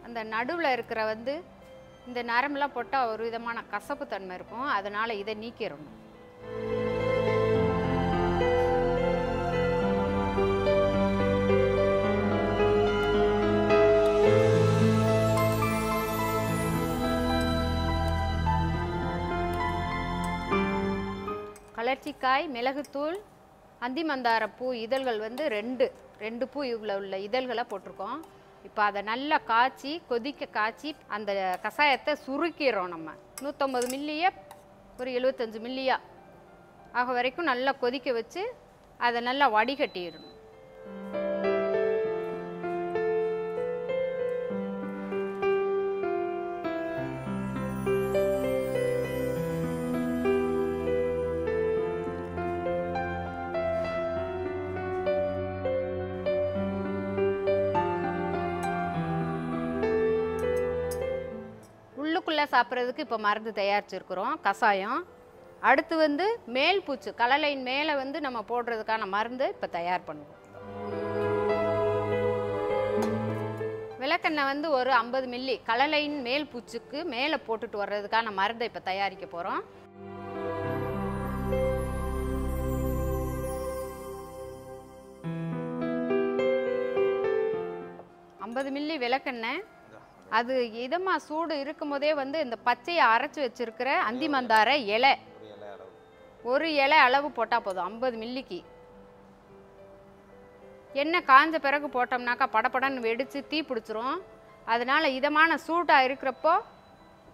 அந்த நடுவில் இருக்கிற வந்து இந்த நரம்பெலாம் போட்டால் ஒரு விதமான கசப்பு தன்மை இருக்கும். அதனால் இதை நீக்கிடணும். கலர்ச்சிக்காய், மிளகுத்தூள், அந்திமந்தார பூ இதழ்கள் வந்து 2 பூ இவ்வளோ உள்ள இதழ்களை போட்டிருக்கோம். இப்போ அதை நல்லா கொதிக்க காய்ச்சி அந்த கஷாயத்தை சுருக்கிறோம். நம்ம 150 மில்லியை ஒரு 75 மில்லியா ஆக வரைக்கும் நல்லா கொதிக்க வச்சு அதை நல்லா வடிகட்டிடணும். உள்ளுக்குள்ளே சாப்பிட்றதுக்கு இப்போ மருந்து தயாரிச்சிருக்கிறோம், கஷாயம். அடுத்து வந்து மேல் பூச்சு கடலையின் மேலே வந்து நம்ம போடுறதுக்கான மருந்து இப்போ தயார் பண்ணுவோம். விளக்கெண்ணெய் வந்து ஒரு 50 மில்லி கடலையின் மேல் பூச்சுக்கு மேலே போட்டுட்டு வர்றதுக்கான மருந்தை இப்போ தயாரிக்க போகிறோம். மில்லி விளக்கெண்ணெய் அது இதமாக சூடு இருக்கும் போதே வந்து இந்த பச்சையை அரைச்சி வச்சிருக்கிற அந்திமந்தார இலை ஒரு இலை அளவு போட்டால் போதும். 50 மில்லிக்கு. எண்ணெய் காஞ்ச பிறகு போட்டோம்னாக்கா படப்படன்னு வெடித்து தீ பிடிச்சிரும். அதனால் இதமான சூடாக இருக்கிறப்போ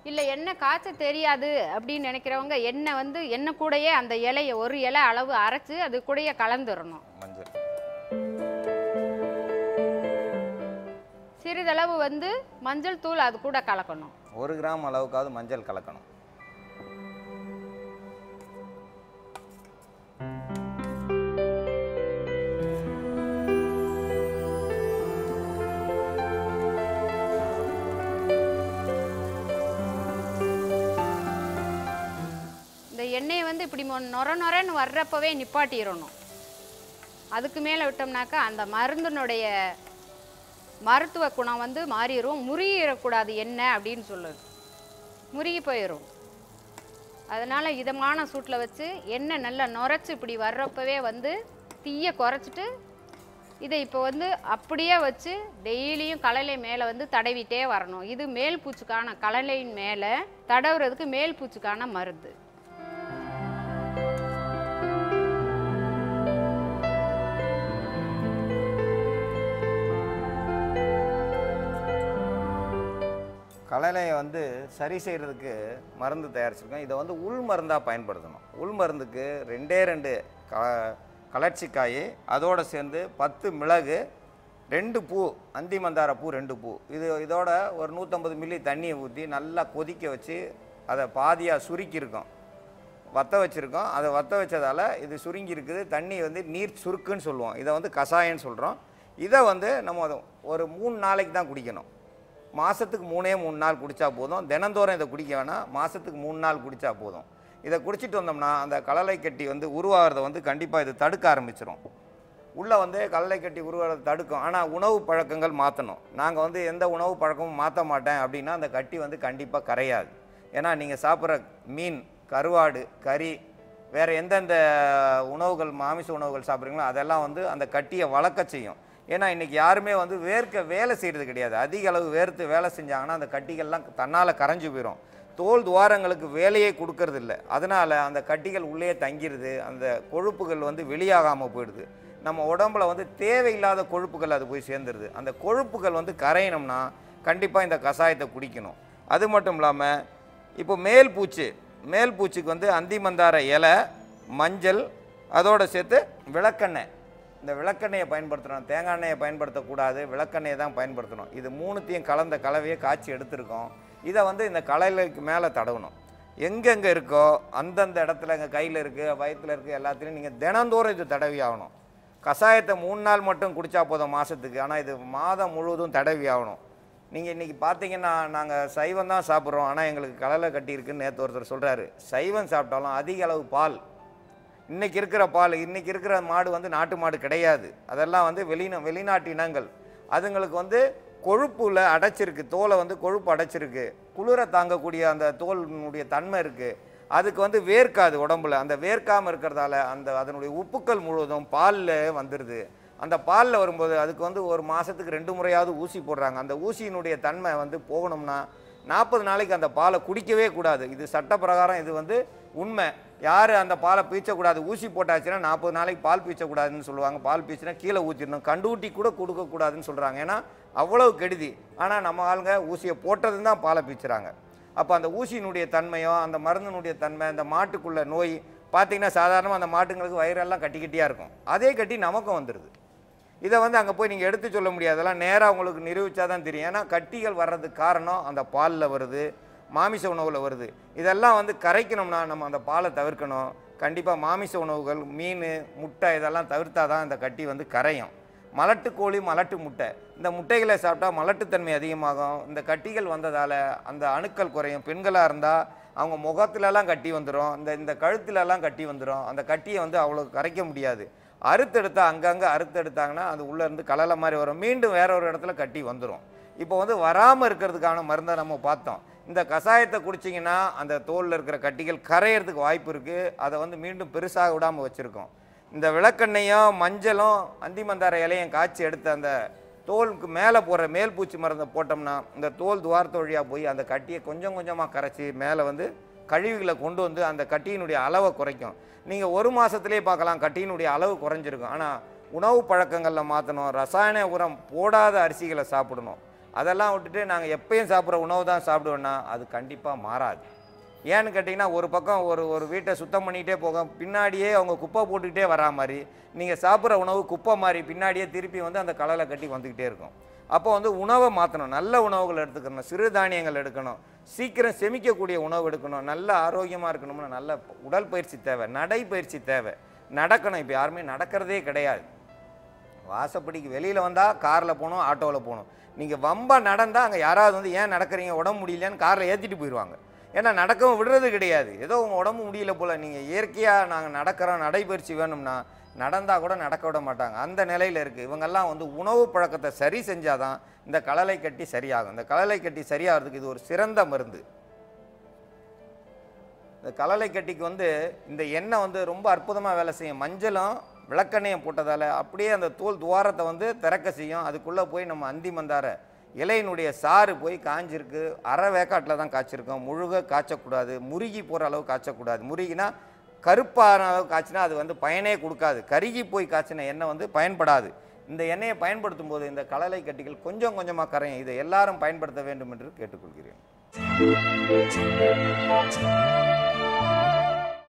இல்லை எண்ணெய் காய்ச்ச தெரியாது அப்படின்னு நினைக்கிறவங்க எண்ணெய் கூடயே அந்த இலையை ஒரு இலை அளவு அரைச்சி அது கூடயே கலந்துடணும். சிறிதளவு வந்து மஞ்சள் தூள் அது கூட கலக்கணும். 1 கிராம் அளவுக்காவது மஞ்சள் கலக்கணும். இந்த எண்ணெயை வந்து இப்படி நொரன்னு வர்றப்பவே நிப்பாட்டிடணும். அதுக்கு மேலே விட்டோம்னாக்கா அந்த மருந்தினுடைய மருத்துவ குணம் வந்து மாறிடும். முறியிடக்கூடாது எண்ணெய் அப்படின்னு சொல்லுது, முறுகி போயிடும். அதனால் இதமான சூட்டில் வச்சு எண்ணெய் நல்லா நுரைச்சி இப்படி வர்றப்பவே வந்து தீயை குறைச்சிட்டு இதை இப்போ வந்து அப்படியே வச்சு டெய்லியும் கடலை மேலே வந்து தடவிட்டே வரணும். இது மேல் பூச்சிக்கான கடலையின் மேலே தடவுறதுக்கு மேல் பூச்சிக்கான மருந்து. கடலையை வந்து சரி செய்கிறதுக்கு மருந்து தயாரிச்சிருக்கோம். இதை வந்து உள் மருந்தாக பயன்படுத்தணும். உள் மருந்துக்கு 2 கலர்ச்சிக்காய், அதோடு சேர்ந்து 10 மிளகு, 2 பூ, அந்தி மந்தார பூ 2 பூ, இதோட ஒரு 150 மில்லி தண்ணியை ஊற்றி நல்லா கொதிக்க வச்சு அதை பாதியாக சுருக்கியிருக்கோம், வற்ற வச்சுருக்கோம். அதை வற்ற வச்சதால் இது சுருங்கி இருக்குது. தண்ணி வந்து நீர் சுருக்குன்னு சொல்லுவோம். இதை வந்து கஷாயம்னு சொல்கிறோம். இதை வந்து நம்ம ஒரு 3 நாளைக்கு தான் குடிக்கணும். மாதத்துக்கு 3 நாள் குடித்தா போதும். தினந்தோறும் இதை குடிக்க வேணாம். மாதத்துக்கு 3 நாள் குடித்தா போதும். இதை குடிச்சிட்டு வந்தோம்னா அந்த கடலை கட்டி வந்து உருவாகிறத வந்து கண்டிப்பாக இது தடுக்க ஆரம்பிச்சிடும். உள்ளே வந்து கடலை கட்டி உருவாகிறத தடுக்கும். ஆனால் உணவு பழக்கங்கள் மாற்றணும். நாங்கள் வந்து எந்த உணவு பழக்கமும் மாற்ற மாட்டேன் அப்படின்னா அந்த கட்டி வந்து கண்டிப்பாக கரையாது. ஏன்னா நீங்கள் சாப்பிட்ற மீன், கருவாடு, கறி, வேறு எந்தெந்த உணவுகள், மாமிச உணவுகள் சாப்பிட்றீங்களோ அதெல்லாம் வந்து அந்த கட்டியை வளர்க்க செய்யும். ஏன்னா இன்றைக்கி யாருமே வந்து வேலை செய்கிறது கிடையாது. அதிக அளவு வேர்த்து வேலை செஞ்சாங்கன்னா அந்த கட்டிகள்லாம் தன்னால் கரைஞ்சி போயிடும். தோல் துவாரங்களுக்கு வேலையே கொடுக்கறது இல்லை. அதனால் அந்த கட்டிகள் உள்ளே தங்கிடுது. அந்த கொழுப்புகள் வந்து வெளியாகாமல் போயிடுது. நம்ம உடம்புல வந்து தேவையில்லாத கொழுப்புகள் அது போய் சேர்ந்துருது. அந்த கொழுப்புகள் வந்து கரையணும்னா கண்டிப்பாக இந்த கஷாயத்தை குடிக்கணும். அது மட்டும் இல்லாமல் இப்போ மேல் பூச்சிக்கு வந்து அந்தி மந்தார இலை, மஞ்சள், அதோடு சேர்த்து விளக்கெண்ணெய். இந்த விளக்கெண்ணெயை பயன்படுத்தணும். தேங்காய் எண்ணெயை பயன்படுத்தக்கூடாது, விளக்கெண்ணெயை தான் பயன்படுத்தணும். இது 3த்தையும் கலந்த கலவையை காய்ச்சி எடுத்துருக்கோம். இதை வந்து இந்த கலைக்கு மேலே தடவணும். எங்கெங்கே இருக்கோ அந்தந்த இடத்துல, எங்கள் கையில் இருக்குது, வயிற்றில் இருக்குது, எல்லாத்துலேயும் நீங்கள் தினந்தோறும் இது தடவி ஆகணும். கஷாயத்தை 3 நாள் மட்டும் குடித்தா போதும் மாதத்துக்கு. ஆனால் இது மாதம் முழுவதும் தடவி ஆகணும். நீங்கள் இன்றைக்கி பார்த்தீங்கன்னா நாங்கள் சைவம் தான் சாப்பிட்றோம், ஆனால் எங்களுக்கு கடலை கட்டி இருக்குன்னு நேற்று ஒருத்தர் சொல்கிறாரு. சைவம் சாப்பிட்டாலும் அதிக அளவு பால், இன்றைக்கி இருக்கிற மாடு வந்து நாட்டு மாடு கிடையாது. அதெல்லாம் வந்து வெளிநாட்டு இனங்கள். அதுங்களுக்கு வந்து கொழுப்புல அடைச்சிருக்கு, தோலை வந்து கொழுப்பு அடைச்சிருக்கு, குளிரை தாங்கக்கூடிய அந்த தோலினுடைய தன்மை இருக்குது. அதுக்கு வந்து வேர்க்காது உடம்புல. அந்த வேர்க்காமல் இருக்கிறதால அதனுடைய உப்புக்கள் முழுவதும் பாலில் வந்துடுது. அந்த பாலில் வரும்போது அதுக்கு வந்து ஒரு மாதத்துக்கு 2 முறையாவது ஊசி போடுறாங்க. அந்த ஊசியினுடைய தன்மை வந்து போகணும்னா 40 நாளைக்கு அந்த பாலை குடிக்கவே கூடாது. இது சட்ட பிரகாரம் இது வந்து உண்மை. யார் அந்த பாலை பீச்சக்கூடாது, ஊசி போட்டாச்சுன்னா 40 நாளைக்கு பால் பீச்சக்கூடாதுன்னு சொல்லுவாங்க. பால் பீச்சுனா கீழே ஊற்றிடணும், கண்டுஊட்டி கூட கொடுக்கக்கூடாதுன்னு சொல்கிறாங்க. ஏன்னா அவ்வளவு கெடுதி. ஆனால் நம்ம ஆளுங்க ஊசியை போட்டதுன்னு தான் பாலை பீச்சுறாங்க. அப்போ அந்த ஊசியினுடைய தன்மையோ அந்த மருந்தினுடைய தன்மை, அந்த மாட்டுக்குள்ள நோய் பார்த்திங்கன்னா சாதாரணமாக அந்த மாட்டுங்களுக்கு வயிறெல்லாம் கட்டியாக இருக்கும். அதே கட்டி நமக்கும் வந்துடுது. இதை வந்து அங்கே போய் நீங்கள் எடுத்து சொல்ல முடியாது. அதெல்லாம் நேராக உங்களுக்கு நிரூபித்தா தான் தெரியும். ஏன்னா கட்டிகள் வர்றதுக்கு காரணம் அந்த பாலில் வருது, மாமிச உணவில் வருது. இதெல்லாம் வந்து கரைக்கணும்னா நம்ம அந்த பாலை தவிர்க்கணும். கண்டிப்பாக மாமிச உணவுகள், மீன், முட்டை இதெல்லாம் தவிர்த்தா தான் இந்த கட்டி வந்து கரையும். மலட்டு கோழி, மலட்டு முட்டை, இந்த முட்டைகளை சாப்பிட்டா மலட்டுத்தன்மை அதிகமாகும். இந்த கட்டிகள் வந்ததால் அந்த அணுக்கள் குறையும். பெண்களாக இருந்தால் அவங்க முகத்துலலாம் கட்டி வந்துடும், இந்த கழுத்துலலாம் கட்டி வந்துடும். அந்த கட்டியை வந்து அவ்வளோ கரைக்க முடியாது. அறுத்தெடுத்தா அங்கங்கே அறுத்தெடுத்தாங்கன்னா அது உள்ளேருந்து கலலை மாதிரி வரும். மீண்டும் வேற ஒரு இடத்துல கட்டி வந்துடும். இப்போ வந்து வராமல் இருக்கிறதுக்கான மருந்தை நம்ம பார்த்தோம். இந்த கஷாயத்தை குடிச்சிங்கன்னா அந்த தோலில் இருக்கிற கட்டிகள் கரையிறதுக்கு வாய்ப்பு இருக்குது. அதை வந்து மீண்டும் பெருசாக விடாமல் வச்சுருக்கோம். இந்த விளக்கெண்ணையும் மஞ்சளும் அந்தி மந்தார இலையும் காய்ச்சி எடுத்த அந்த தோலுக்கு மேலே போகிற மேல் பூச்சி மருந்தை போட்டோம்னா இந்த தோல் துவாரத்து வழியாக போய் அந்த கட்டியை கொஞ்சம் கொஞ்சமாக கரைச்சி மேலே வந்து கழிவுகளை கொண்டு வந்து அந்த கட்டியினுடைய அளவை குறைக்கும். நீங்கள் 1 மாதத்துலேயே பார்க்கலாம் கட்டியினுடைய அளவு குறைஞ்சிருக்கும். ஆனால் உணவு பழக்கங்களில் மாற்றணும். ரசாயன உரம் போடாத அரிசிகளை சாப்பிடணும். அதெல்லாம் விட்டுட்டு நாங்கள் எப்பயும் சாப்பிட்ற உணவு தான் சாப்பிடுவோன்னா அது கண்டிப்பாக மாறாது. ஏன்னு கேட்டிங்கன்னா ஒரு பக்கம் ஒரு வீட்டை சுத்தம் பண்ணிகிட்டே போக பின்னாடியே அவங்க குப்பை போட்டுக்கிட்டே வரா மாதிரி நீங்கள் சாப்பிட்ற உணவு குப்பை மாதிரி பின்னாடியே திருப்பி வந்து அந்த கடலை கட்டி வந்துக்கிட்டே இருக்கும். அப்போ வந்து உணவை மாற்றணும். நல்ல உணவுகள் எடுத்துக்கணும், சிறுதானியங்கள் எடுக்கணும், சீக்கிரம் செமிக்கக்கூடிய உணவு எடுக்கணும், நல்ல ஆரோக்கியமாக இருக்கணும்னா நல்ல உடற்பயிற்சி தேவை, நடைப்பயிற்சி தேவை, நடக்கணும். இப்போ யாருமே நடக்கிறதே கிடையாது. வாசப்படிக்கு வெளியில் வந்தால் காரில் போகணும், ஆட்டோவில் போகணும். நீங்கள் வம்பாக நடந்தால் அங்கே யாராவது வந்து ஏன் நடக்கிறீங்க, உடம்பு முடியலையான்னு காரில் ஏற்றிட்டு போயிடுவாங்க. ஏன்னா நடக்கவும் விடுறது கிடையாது. ஏதோ உங்கள் உடம்பு முடியல போல், நீங்கள் இயற்கையாக நாங்கள் நடக்கிறோம், நடைப்பயிற்சி வேணும்னா நடந்தால் கூட நடக்க விட மாட்டாங்க. அந்த நிலையில் இருக்குது. இவங்கெல்லாம் வந்து உணவு பழக்கத்தை சரி செஞ்சால் தான் இந்த கடலை கட்டி சரியாகும். இந்த கடலை கட்டி சரியாகிறதுக்கு இது ஒரு சிறந்த மருந்து. இந்த கலலை கட்டிக்கு வந்து இந்த எண்ணெய் வந்து ரொம்ப அற்புதமாக வேலை செய்யும். மஞ்சளும் விளக்கெண்ணையும் போட்டதால் அப்படியே அந்த தோல் துவாரத்தை வந்து திறக்க செய்யும். அதுக்குள்ளே போய் நம்ம அந்தி மந்தார இலையினுடைய சாறு போய் காய்ஞ்சிருக்கு. அரை வேக்காட்டில் தான் காய்ச்சிருக்கோம். முழுக காய்ச்சக்கூடாது, முருகி போகிற அளவு காய்ச்சக்கூடாது. முருகினா கருப்பான அளவு காய்ச்சினா அது வந்து பயனே கொடுக்காது. கருகி போய் காய்ச்சின எண்ணெய் வந்து பயன்படாது. இந்த எண்ணெயை பயன்படுத்தும் போது இந்த கலலை கட்டிகள் கொஞ்சம் கொஞ்சமாக கரையும். இதை எல்லாரும் பயன்படுத்த வேண்டும் என்று கேட்டுக்கொள்கிறேன்.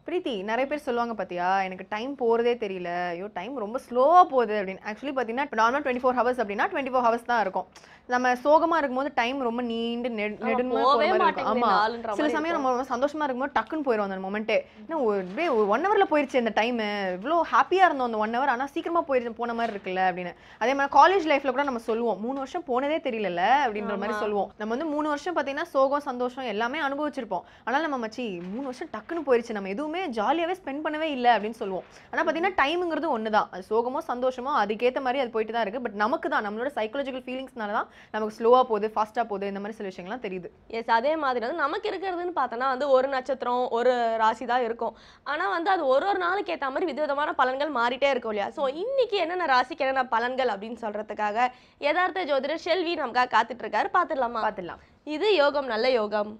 பிரீத்தி, நிறைய பேர் சொல்லுவாங்க பார்த்தியா, எனக்கு டைம் போகிறதே தெரியல, ஐயோ டைம் ரொம்ப ஸ்லோவாக போகுது அப்படின்னு. ஆக்சுவலி பார்த்தீங்கன்னா இப்போ நார்மல் 24 ஹவர்ஸ் அப்படின்னா 24 ஹவர்ஸ் தான் இருக்கும். நம்ம சோகமாக இருக்கும்போது டைம் ரொம்ப நீண்டு நெடுமை இருக்கும். ஆமாம், சில சமயம் நம்ம ரொம்ப சந்தோஷமாக இருக்கும்போது டக்குன்னு போயிடும் அந்த மொமெண்ட்டே. இன்னும் அப்படியே 1 ஹவரில் போயிடுச்சு அந்த டைமு, இவ்வளோ ஹாப்பியாக இருந்தோம் அந்த 1 ஹவர், ஆனால் சீக்கிரமாக போயிடுச்சு போன மாதிரி இருக்குல்ல அப்படின்னு. அதே மாதிரி காலேஜ் லைஃப்பில் கூட நம்ம சொல்லுவோம் 3 வருஷம் போனதே தெரியல அப்படின்ற மாதிரி சொல்லுவோம். நம்ம வந்து 3 வருஷம் பார்த்தீங்கன்னா சோகம் சந்தோஷம் எல்லாமே அனுபவிச்சிருப்போம். ஆனால் நம்ம மச்சி 3 வருஷம் டக்குன்னு போயிடுச்சு, நம்ம எதுவுமே ஜாலியாகவே ஸ்பெண்ட் பண்ணவே இல்லை அப்படின்னு சொல்லுவோம். ஆனால் பார்த்தீங்கன்னா டைமுங்கிறது ஒன்று தான். அது சோகமோ சந்தோஷமோ அதுக்கேற்ற மாதிரி அது போயிட்டு தான் இருக்குது. பட் நமக்கு தான் நம்மளோட சைக்காலஜிக்கல் ஃபீலிங்ஸ்னால தான் நமக்கு ஸ்லோவாக போகுது, ஃபாஸ்ட்டாக போகுது, இந்த மாதிரி சில விஷயங்கள்லாம் தெரியுது. எஸ், அதே மாதிரி வந்து நமக்கு இருக்கிறதுன்னு பார்த்தோன்னா வந்து ஒரு நட்சத்திரம் ஒரு ராசி தான் இருக்கும். ஆனால் வந்து அது ஒரு நாளுக்கு ஏற்ற மாதிரி விதவிதமான பலன்கள் மாறிட்டே இருக்கும் இல்லையா? ஸோ இன்னைக்கு என்னென்ன ராசிக்கு என்னென்ன பலன்கள் அப்படின்னு சொல்கிறதுக்காக யதார்த்த ஜோதிடர் ஷெல்வி நமக்காக காத்துட்டு இருக்காரு. பார்த்துடலாம். இது யோகம் நல்ல யோகம்.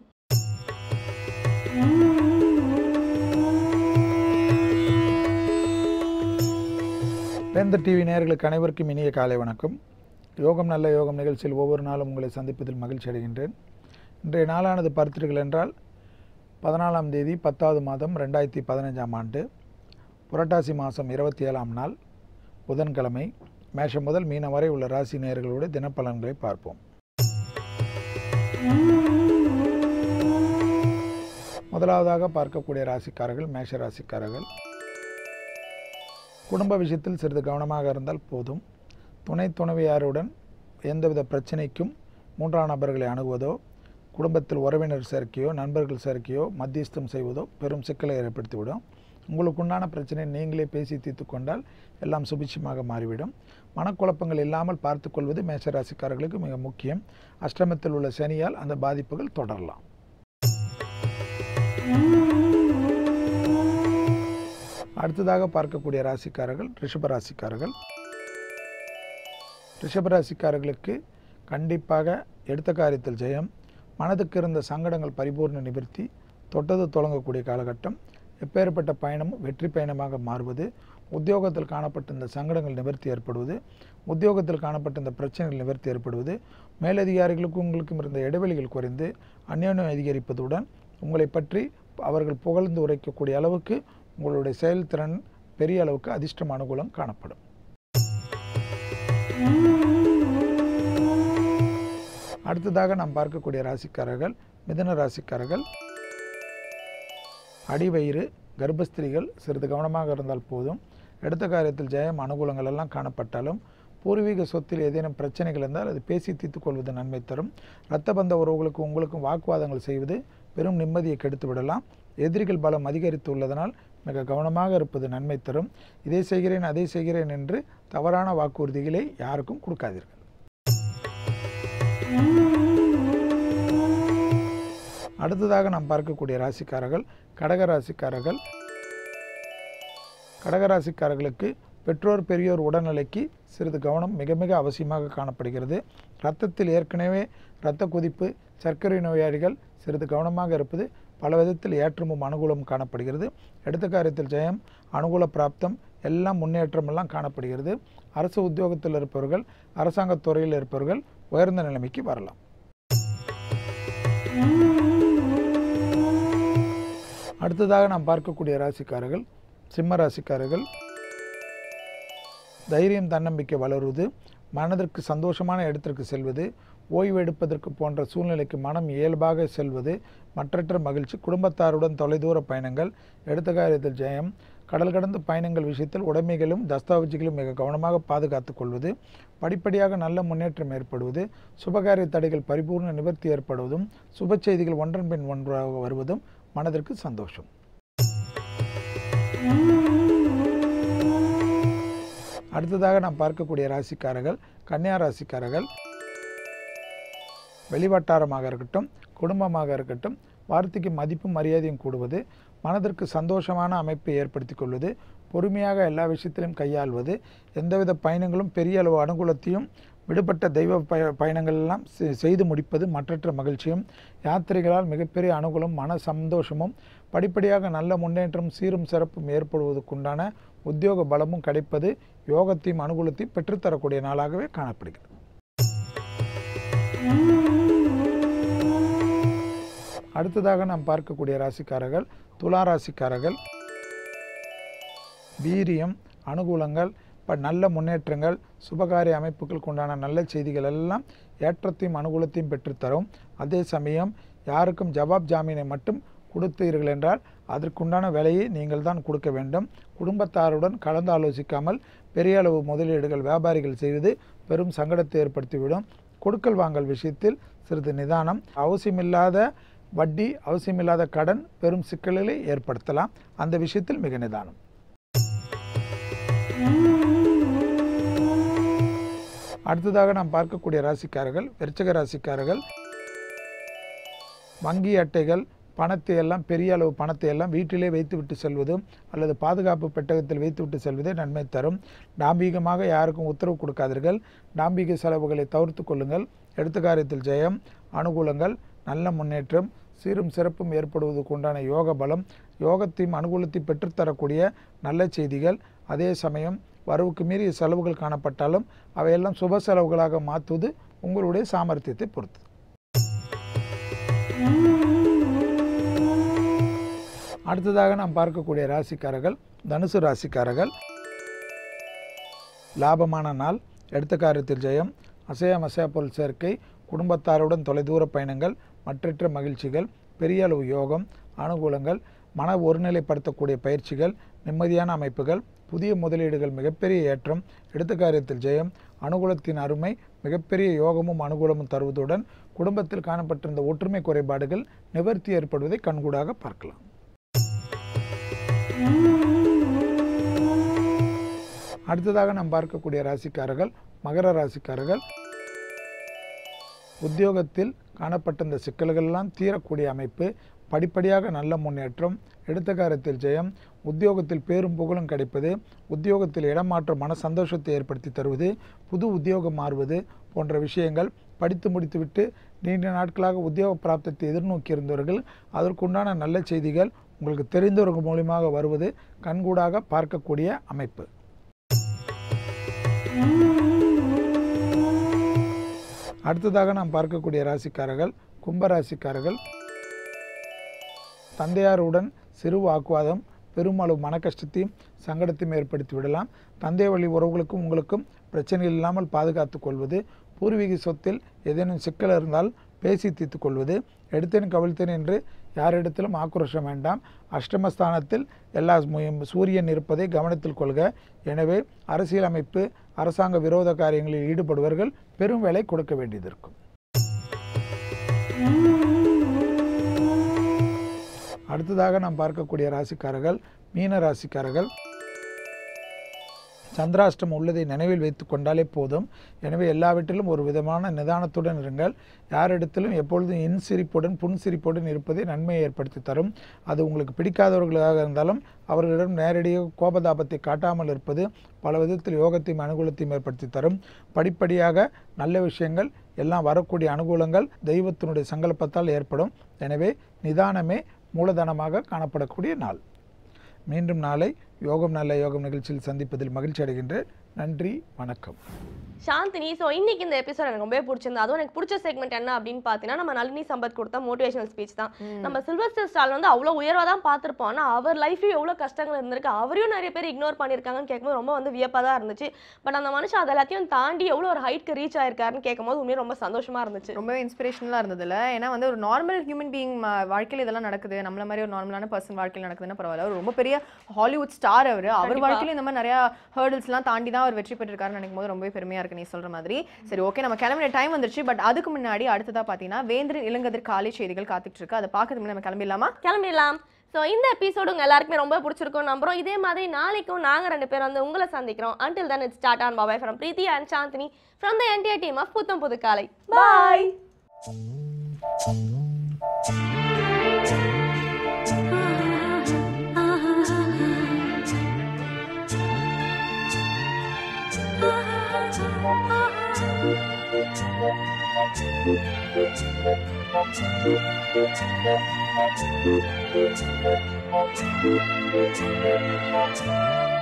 வேந்தர் டிவி நேயர்களுக்கு அனைவருக்கும் இனிய காலை வணக்கம். யோகம் நல்ல யோகம் நிகழ்ச்சியில் ஒவ்வொரு நாளும் உங்களை சந்திப்பதில் மகிழ்ச்சி அடைகின்றேன். இன்றைய நாளானது பார்த்தீர்கள் என்றால் 14ஆம் தேதி 10வது மாதம் 2015ஆம் ஆண்டு புரட்டாசி மாதம் 27ஆம் நாள் புதன்கிழமை. மேஷம் முதல் மீனம் வரை உள்ள ராசி நேயர்களுடைய தினப்பலன்களை பார்ப்போம். முதலாவதாக பார்க்கக்கூடிய ராசிக்காரர்கள் மேஷ ராசிக்காரர்கள். குடும்ப விஷயத்தில் சிறிது கவனமாக இருந்தால் போதும். துணைவியாருடன் எந்தவித பிரச்சனைக்கும் 3ஆம் நபர்களை அணுகுவதோ, குடும்பத்தில் உறவினர் சேர்க்கையோ நண்பர்கள் சேர்க்கையோ மத்தியஸ்தம் செய்வதோ பெரும் சிக்கலை ஏற்படுத்திவிடும். உங்களுக்குண்டான பிரச்சனை நீங்களே பேசி தீர்த்து கொண்டால் எல்லாம் சுபிட்சமாக மாறிவிடும். மனக்குழப்பங்கள் இல்லாமல் பார்த்து கொள்வது மேஷராசிக்காரர்களுக்கு மிக முக்கியம். அஷ்டமத்தில் உள்ள சனியால் அந்த பாதிப்புகள் தொடரலாம். அடுத்ததாக பார்க்கக்கூடிய ராசிக்காரர்கள் ரிஷபராசிக்காரர்கள். ரிஷபராசிக்காரர்களுக்கு கண்டிப்பாக எடுத்த காரியத்தில் ஜெயம், மனதுக்கு இருந்த சங்கடங்கள் பரிபூர்ண நிவர்த்தி, தொட்டது தொடங்கக்கூடிய காலகட்டம், எப்பேற்பட்ட பயணமும் வெற்றி பயணமாக மாறுவது, உத்தியோகத்தில் காணப்பட்ட இந்த சங்கடங்கள் நிவர்த்தி ஏற்படுவது, உத்தியோகத்தில் காணப்பட்ட இந்த பிரச்சனைகள் நிவர்த்தி ஏற்படுவது, மேலதிகாரிகளுக்கும் உங்களுக்கும் இருந்த இடைவெளிகள் குறைந்து அந்யோன்யம் அதிகரிப்பதுடன் உங்களை பற்றி அவர்கள் புகழ்ந்து உரைக்கக்கூடிய அளவுக்கு உங்களுடைய செயல்திறன் பெரிய அளவுக்கு அதிர்ஷ்டம் அனுகூலம் காணப்படும். அடுத்ததாக நாம் பார்க்கக்கூடிய ராசிக்காரர்கள் மிதுன ராசிக்காரர்கள். அடிவயிறு கர்ப்பஸ்திரிகள் சிறிது கவனமாக இருந்தால் போதும். எடுத்த காரியத்தில் ஜெயம் அனுகூலங்கள் எல்லாம் காணப்பட்டாலும் பூர்வீக சொத்தில் ஏதேனும் பிரச்சனைகள் இருந்தால் அது பேசி தீர்த்து கொள்வது நன்மை தரும். இரத்த பந்த உறவுகளுக்கு உங்களுக்கும் வாக்குவாதங்கள் செய்வது பெரும் நிம்மதியை கெடுத்து விடலாம். எதிரிகள் பலம் அதிகரித்து உள்ளதனால் மிக கவனமாக இருப்பது நன்மை தரும். இதை செய்கிறேன் அதை செய்கிறேன் என்று தவறான வாக்குறுதிகளை யாருக்கும் கொடுக்காதீர்கள். அடுத்ததாக நாம் பார்க்கக்கூடிய ராசிக்காரர்கள் கடக ராசிக்காரர்கள். கடகராசிக்காரர்களுக்கு பெற்றோர் பெரியோர் உடல்நிலைக்கு சிறிது கவனம் மிக மிக அவசியமாக காணப்படுகிறது. இரத்தத்தில் ஏற்கனவே இரத்த கொதிப்பு சர்க்கரை நோயாளிகள் சிறிது கவனமாக இருப்பது பல விதத்தில் ஏற்றமும் அனுகூலமும் காணப்படுகிறது. எடுத்த காரியத்தில் ஜெயம் அனுகூல பிராப்தம் எல்லாம் முன்னேற்றமெல்லாம் காணப்படுகிறது. அரசு உத்தியோகத்தில் இருப்பவர்கள் அரசாங்கத் துறையில் இருப்பவர்கள் உயர்ந்த நிலைமைக்கு வரலாம். அடுத்ததாக நாம் பார்க்கக்கூடிய ராசிக்காரர்கள் சிம்ம ராசிக்காரர்கள். தைரியம் தன்னம்பிக்கை வளருவது, மனதிற்கு சந்தோஷமான இடத்திற்கு செல்வது, ஓய்வு எடுப்பதற்கு போன்ற சூழ்நிலைக்கு மனம் இயல்பாக செல்வது, மற்றற்ற மகிழ்ச்சி, குடும்பத்தாருடன் தொலைதூர பயணங்கள், எடுத்த காரியத்தில் ஜெயம், கடல் கடந்த பயணங்கள் விஷயத்தில் உடைமைகளும் தஸ்தாவேஜுகளும் மிக கவனமாக பாதுகாத்துக் கொள்வது, படிப்படியாக நல்ல முன்னேற்றம் ஏற்படுவது, சுபகாரிய தடைகள் பரிபூர்ண நிவர்த்தி ஏற்படுவதும், சுப செய்திகள் ஒன்றன் பின் ஒன்றாக வருவதும் மனதிற்கு சந்தோஷம். அடுத்ததாக நாம் பார்க்கக்கூடிய ராசிக்காரர்கள் கன்னியா ராசிக்காரர்கள். வெளிவட்டாரமாக இருக்கட்டும், குடும்பமாக இருக்கட்டும், வார்த்தைக்கு மதிப்பும் மரியாதையும் கூடுவது, மனதிற்கு சந்தோஷமான அமைப்பை ஏற்படுத்தி கொள்வது, பொறுமையாக எல்லா விஷயத்திலும் கையாள்வது, எந்தவித பயணங்களும் பெரிய அளவு அனுகூலத்தையும், விடுபட்ட தெய்வ பயணங்கள் எல்லாம் செய்து முடிப்பது மற்றற்ற மகிழ்ச்சியும், யாத்திரைகளால் மிகப்பெரிய அனுகூலம், மன சந்தோஷமும், படிப்படியாக நல்ல முன்னேற்றம், சீரும் சிறப்பும் ஏற்படுவதற்குண்டான உத்தியோக பலமும் கிடைப்பது யோகத்தையும் அனுகூலத்தையும் பெற்றுத்தரக்கூடிய நாளாகவே காணப்படுகிறது. அடுத்ததாக நாம் பார்க்கக்கூடிய ராசிக்காரர்கள் துலா ராசிக்காரர்கள். வீரியம், அனுகூலங்கள், நல்ல முன்னேற்றங்கள், சுபகாரிய அமைப்புகளுக்கு உண்டான நல்ல செய்திகள் எல்லாம் ஏற்றத்தையும் அனுகூலத்தையும் பெற்றுத்தரும். அதே சமயம் யாருக்கும் ஜவாப் ஜாமீனை மட்டும் கொடுத்தீர்கள் என்றால் அதற்குண்டான விலையை நீங்கள் தான் கொடுக்க வேண்டும். குடும்பத்தாருடன் கலந்து ஆலோசிக்காமல் பெரிய அளவு முதலீடுகள் வியாபாரிகள் செய்வது பெரும் சங்கடத்தை ஏற்படுத்திவிடும். கொடுக்கல் வாங்கல் விஷயத்தில் சிறிது நிதானம், அவசியமில்லாத வட்டி, அவசியமில்லாத கடன் பெரும் சிக்கல்களை ஏற்படுத்தலாம். அந்த விஷயத்தில் மிக நிதானம். அடுத்ததாக நாம் பார்க்கக்கூடிய ராசிக்காரர்கள் விருச்சிக ராசிக்காரர்கள். வங்கி அட்டைகள், பணத்தை எல்லாம், பெரிய அளவு பணத்தை எல்லாம் வீட்டிலே வைத்துவிட்டு செல்வதும் அல்லது பாதுகாப்பு பெட்டகத்தில் வைத்துவிட்டு செல்வதே நன்மை தரும். டாம்பீகமாக யாருக்கும் உத்தரவு கொடுக்காதீர்கள். டாம்பீக செலவுகளை தவிர்த்து கொள்ளுங்கள். எடுத்த காரியத்தில் ஜெயம், அனுகூலங்கள், நல்ல முன்னேற்றம், சீரும் சிறப்பும் ஏற்படுவதற்கு உண்டான யோக பலம், யோகத்தையும் அனுகூலத்தையும் பெற்றுத்தரக்கூடிய நல்ல செய்திகள். அதே சமயம் வரவுக்கு மீறிய செலவுகள் காணப்பட்டாலும் அவையெல்லாம் சுப செலவுகளாக மாற்றுவது உங்களுடைய சாமர்த்தியத்தை பொறுத்து. அடுத்ததாக நாம் பார்க்கக்கூடிய ராசிக்காரர்கள் தனுசு ராசிக்காரர்கள். லாபமான நாள், எடுத்த காரியத்தில் ஜெயம், அசையா பொருள் சேர்க்கை, குடும்பத்தாருடன் தொலைதூர பயணங்கள், மற்றற்ற மகிழ்ச்சிகள், பெரிய அளவு யோகம், அனுகூலங்கள், மன ஒருநிலைப்படுத்தக்கூடிய பயிற்சிகள், நிம்மதியான அமைப்புகள், புதிய முதலீடுகள், மிகப்பெரிய ஏற்றம், எடுத்த காரியத்தில் ஜெயம், அனுகூலத்தின் அருமை, மிகப்பெரிய யோகமும் அனுகூலமும் தருவதுடன் குடும்பத்தில் காணப்பட்டிருந்த ஒற்றுமை குறைபாடுகள் நிவர்த்தி ஏற்படுவதை கண்கூடாக பார்க்கலாம். அடுத்ததாக நாம் பார்க்கக்கூடிய ராசிக்காரர்கள் மகர ராசிக்காரர்கள். உத்தியோகத்தில் காணப்பட்ட இந்த சிக்கல்கள் எல்லாம் தீரக்கூடிய அமைப்பு, படிப்படியாக நல்ல முன்னேற்றம், எடுத்த காரியத்தில் ஜெயம், உத்தியோகத்தில் பேரும் புகழும் கிடைப்பது, உத்தியோகத்தில் இடமாற்ற மன சந்தோஷத்தை ஏற்படுத்தி தருவது, புது உத்தியோகம் மாறுவது போன்ற விஷயங்கள், படித்து முடித்துவிட்டு நீண்ட நாட்களாக உத்தியோக பிராப்தத்தை எதிர்நோக்கி இருந்தவர்கள் அதற்குண்டான நல்ல செய்திகள் உங்களுக்கு தெரிந்தவர்கள் மூலமாக வருவது கண்கூடாக பார்க்கக்கூடிய அமைப்பு. அடுத்ததாக நாம் பார்க்கக்கூடிய ராசிக்காரர்கள் கும்பராசிக்காரர்கள். தந்தையாருடன் சிறு வாக்குவாதம் பெருமளவு மன கஷ்டத்தையும் சங்கடத்தையும் ஏற்படுத்தி விடலாம். தந்தை வழி உறவுகளுக்கும் உங்களுக்கும் பிரச்சனைகள் இல்லாமல் பாதுகாத்து கொள்வது, பூர்வீக சொத்தில் ஏதேனும் சிக்கல் இருந்தால் பேசி தீர்த்து கொள்வது, எடுத்தேன் கவிழ்த்தேன் என்று யாரிடத்திலும் ஆக்ரோஷம் வேண்டாம். அஷ்டமஸ்தானத்தில் எல்லா சூரியன் இருப்பதை கவனத்தில் கொள்க. எனவே அரசியலமைப்பு, அரசாங்க விரோத காரியங்களில் ஈடுபடுவர்கள் பெரும் வேலை கொடுக்க வேண்டியது இருக்கும். அடுத்ததாக நாம் பார்க்கக்கூடிய ராசிக்காரர்கள் மீன ராசிக்காரர்கள். சந்திராஷ்டம் உள்ளதை நினைவில் வைத்து கொண்டாலே போதும். எனவே எல்லாவற்றிலும் ஒரு விதமான நிதானத்துடன் இருங்கள். யாரிடத்திலும் எப்பொழுதும் இன்சிரிப்புடன் புன்சிரிப்புடன் இருப்பதை நன்மையை ஏற்படுத்தி தரும். அது உங்களுக்கு பிடிக்காதவர்களாக இருந்தாலும் அவர்களிடம் நேரடியாக கோபதாபத்தை காட்டாமல் இருப்பது பல விதத்தில் யோகத்தையும் அனுகூலத்தையும் ஏற்படுத்தி தரும். படிப்படியாக நல்ல விஷயங்கள் எல்லாம் வரக்கூடிய அனுகூலங்கள் தெய்வத்தினுடைய சங்கல்பத்தால் ஏற்படும். எனவே நிதானமே மூலதனமாக காணப்படக்கூடிய நாள். மீண்டும் நாளை யோகம் நல்ல யோகம் நிகழ்ச்சியில் சந்திப்பதில் மகிழ்ச்சி அடைகின்றேன். நன்றி, வணக்கம். சாந்தினி, ஸோ இன்னைக்கு இந்த எபிசோட் எனக்கு ரொம்பவே பிடிச்சிருந்தது. அதுவும் எனக்கு பிடிச்ச செக்மெண்ட் என்ன அப்படின்னு பார்த்தீங்கன்னா, நம்ம நளினி சம்பத் கொடுத்த மோட்டிவேஷனல் ஸ்பீச் தான். நம்ம சில்வஸ்டர் ஸ்டால் வந்து அவ்வளோ உயர்வாக தான் பார்த்துருப்போம். ஆனால் அவர் லைஃப்லையும் எவ்வளோ கஷ்டங்கள் இருந்திருக்கு, அவரையும் நிறைய பேர் இக்னோர் பண்ணியிருக்காங்கன்னு கேட்கும்போது ரொம்ப வந்து வியப்பாக தான் இருந்துச்சு. பட் அந்த மனுஷன் அது எல்லாத்தையும் தாண்டி எவ்வளோ ஒரு ஹைட்க்கு ரீச் ஆயிருக்காருன்னு கேட்கும்போது உண்மையாக ரொம்ப சந்தோஷமாக இருந்துச்சு. ரொம்ப இன்ஸ்பிரேஷனலாக இருந்ததுல. ஏன்னா வந்து ஒரு நார்மல் ஹியூமன் பீயிங் வாழ்க்கையில் இதெல்லாம் நடக்குது, நம்மள மாதிரி ஒரு நார்மலான பர்சன் வாழ்க்கையில் நடக்குதுன்னா பரவாயில்ல. அவர் ரொம்ப பெரிய ஹாலிவுட் ஸ்டார். அவர் வாழ்க்கையில் இந்த மாதிரி நிறைய ஹர்டில்ஸ்லாம் தாண்டி தான் அவர் வெற்றி பெற்றிருக்காருன்னு நினைக்கும் போது ரொம்பவே பெருமையாக இருக்கு நீ சொல்கிற மாதிரி. சரி, ஓகே, நம்ம கிளம்பின டைம் வந்துருச்சு. பட் அதுக்கு முன்னாடி அடுத்ததாக பார்த்தீங்கன்னா வேந்திரன் இளங்கதிர் காலை செய்திகள் காத்துட்டு இருக்கு. அதை பார்க்கறதுக்கு முன்னாடி நம்ம கிளம்பிடலாம். ஸோ இந்த எபிசோடு உங்கள் எல்லாருக்குமே ரொம்ப பிடிச்சிருக்கும் நம்புறோம். இதே மாதிரி நாளைக்கும் நாங்கள் 2 பேரும் வந்து உங்களை சந்திக்கிறோம். Until then, it's Tata and bye-bye from Preeti and Shanthini from the entire team of புத்தம் புது காலை. Bye! Thank you.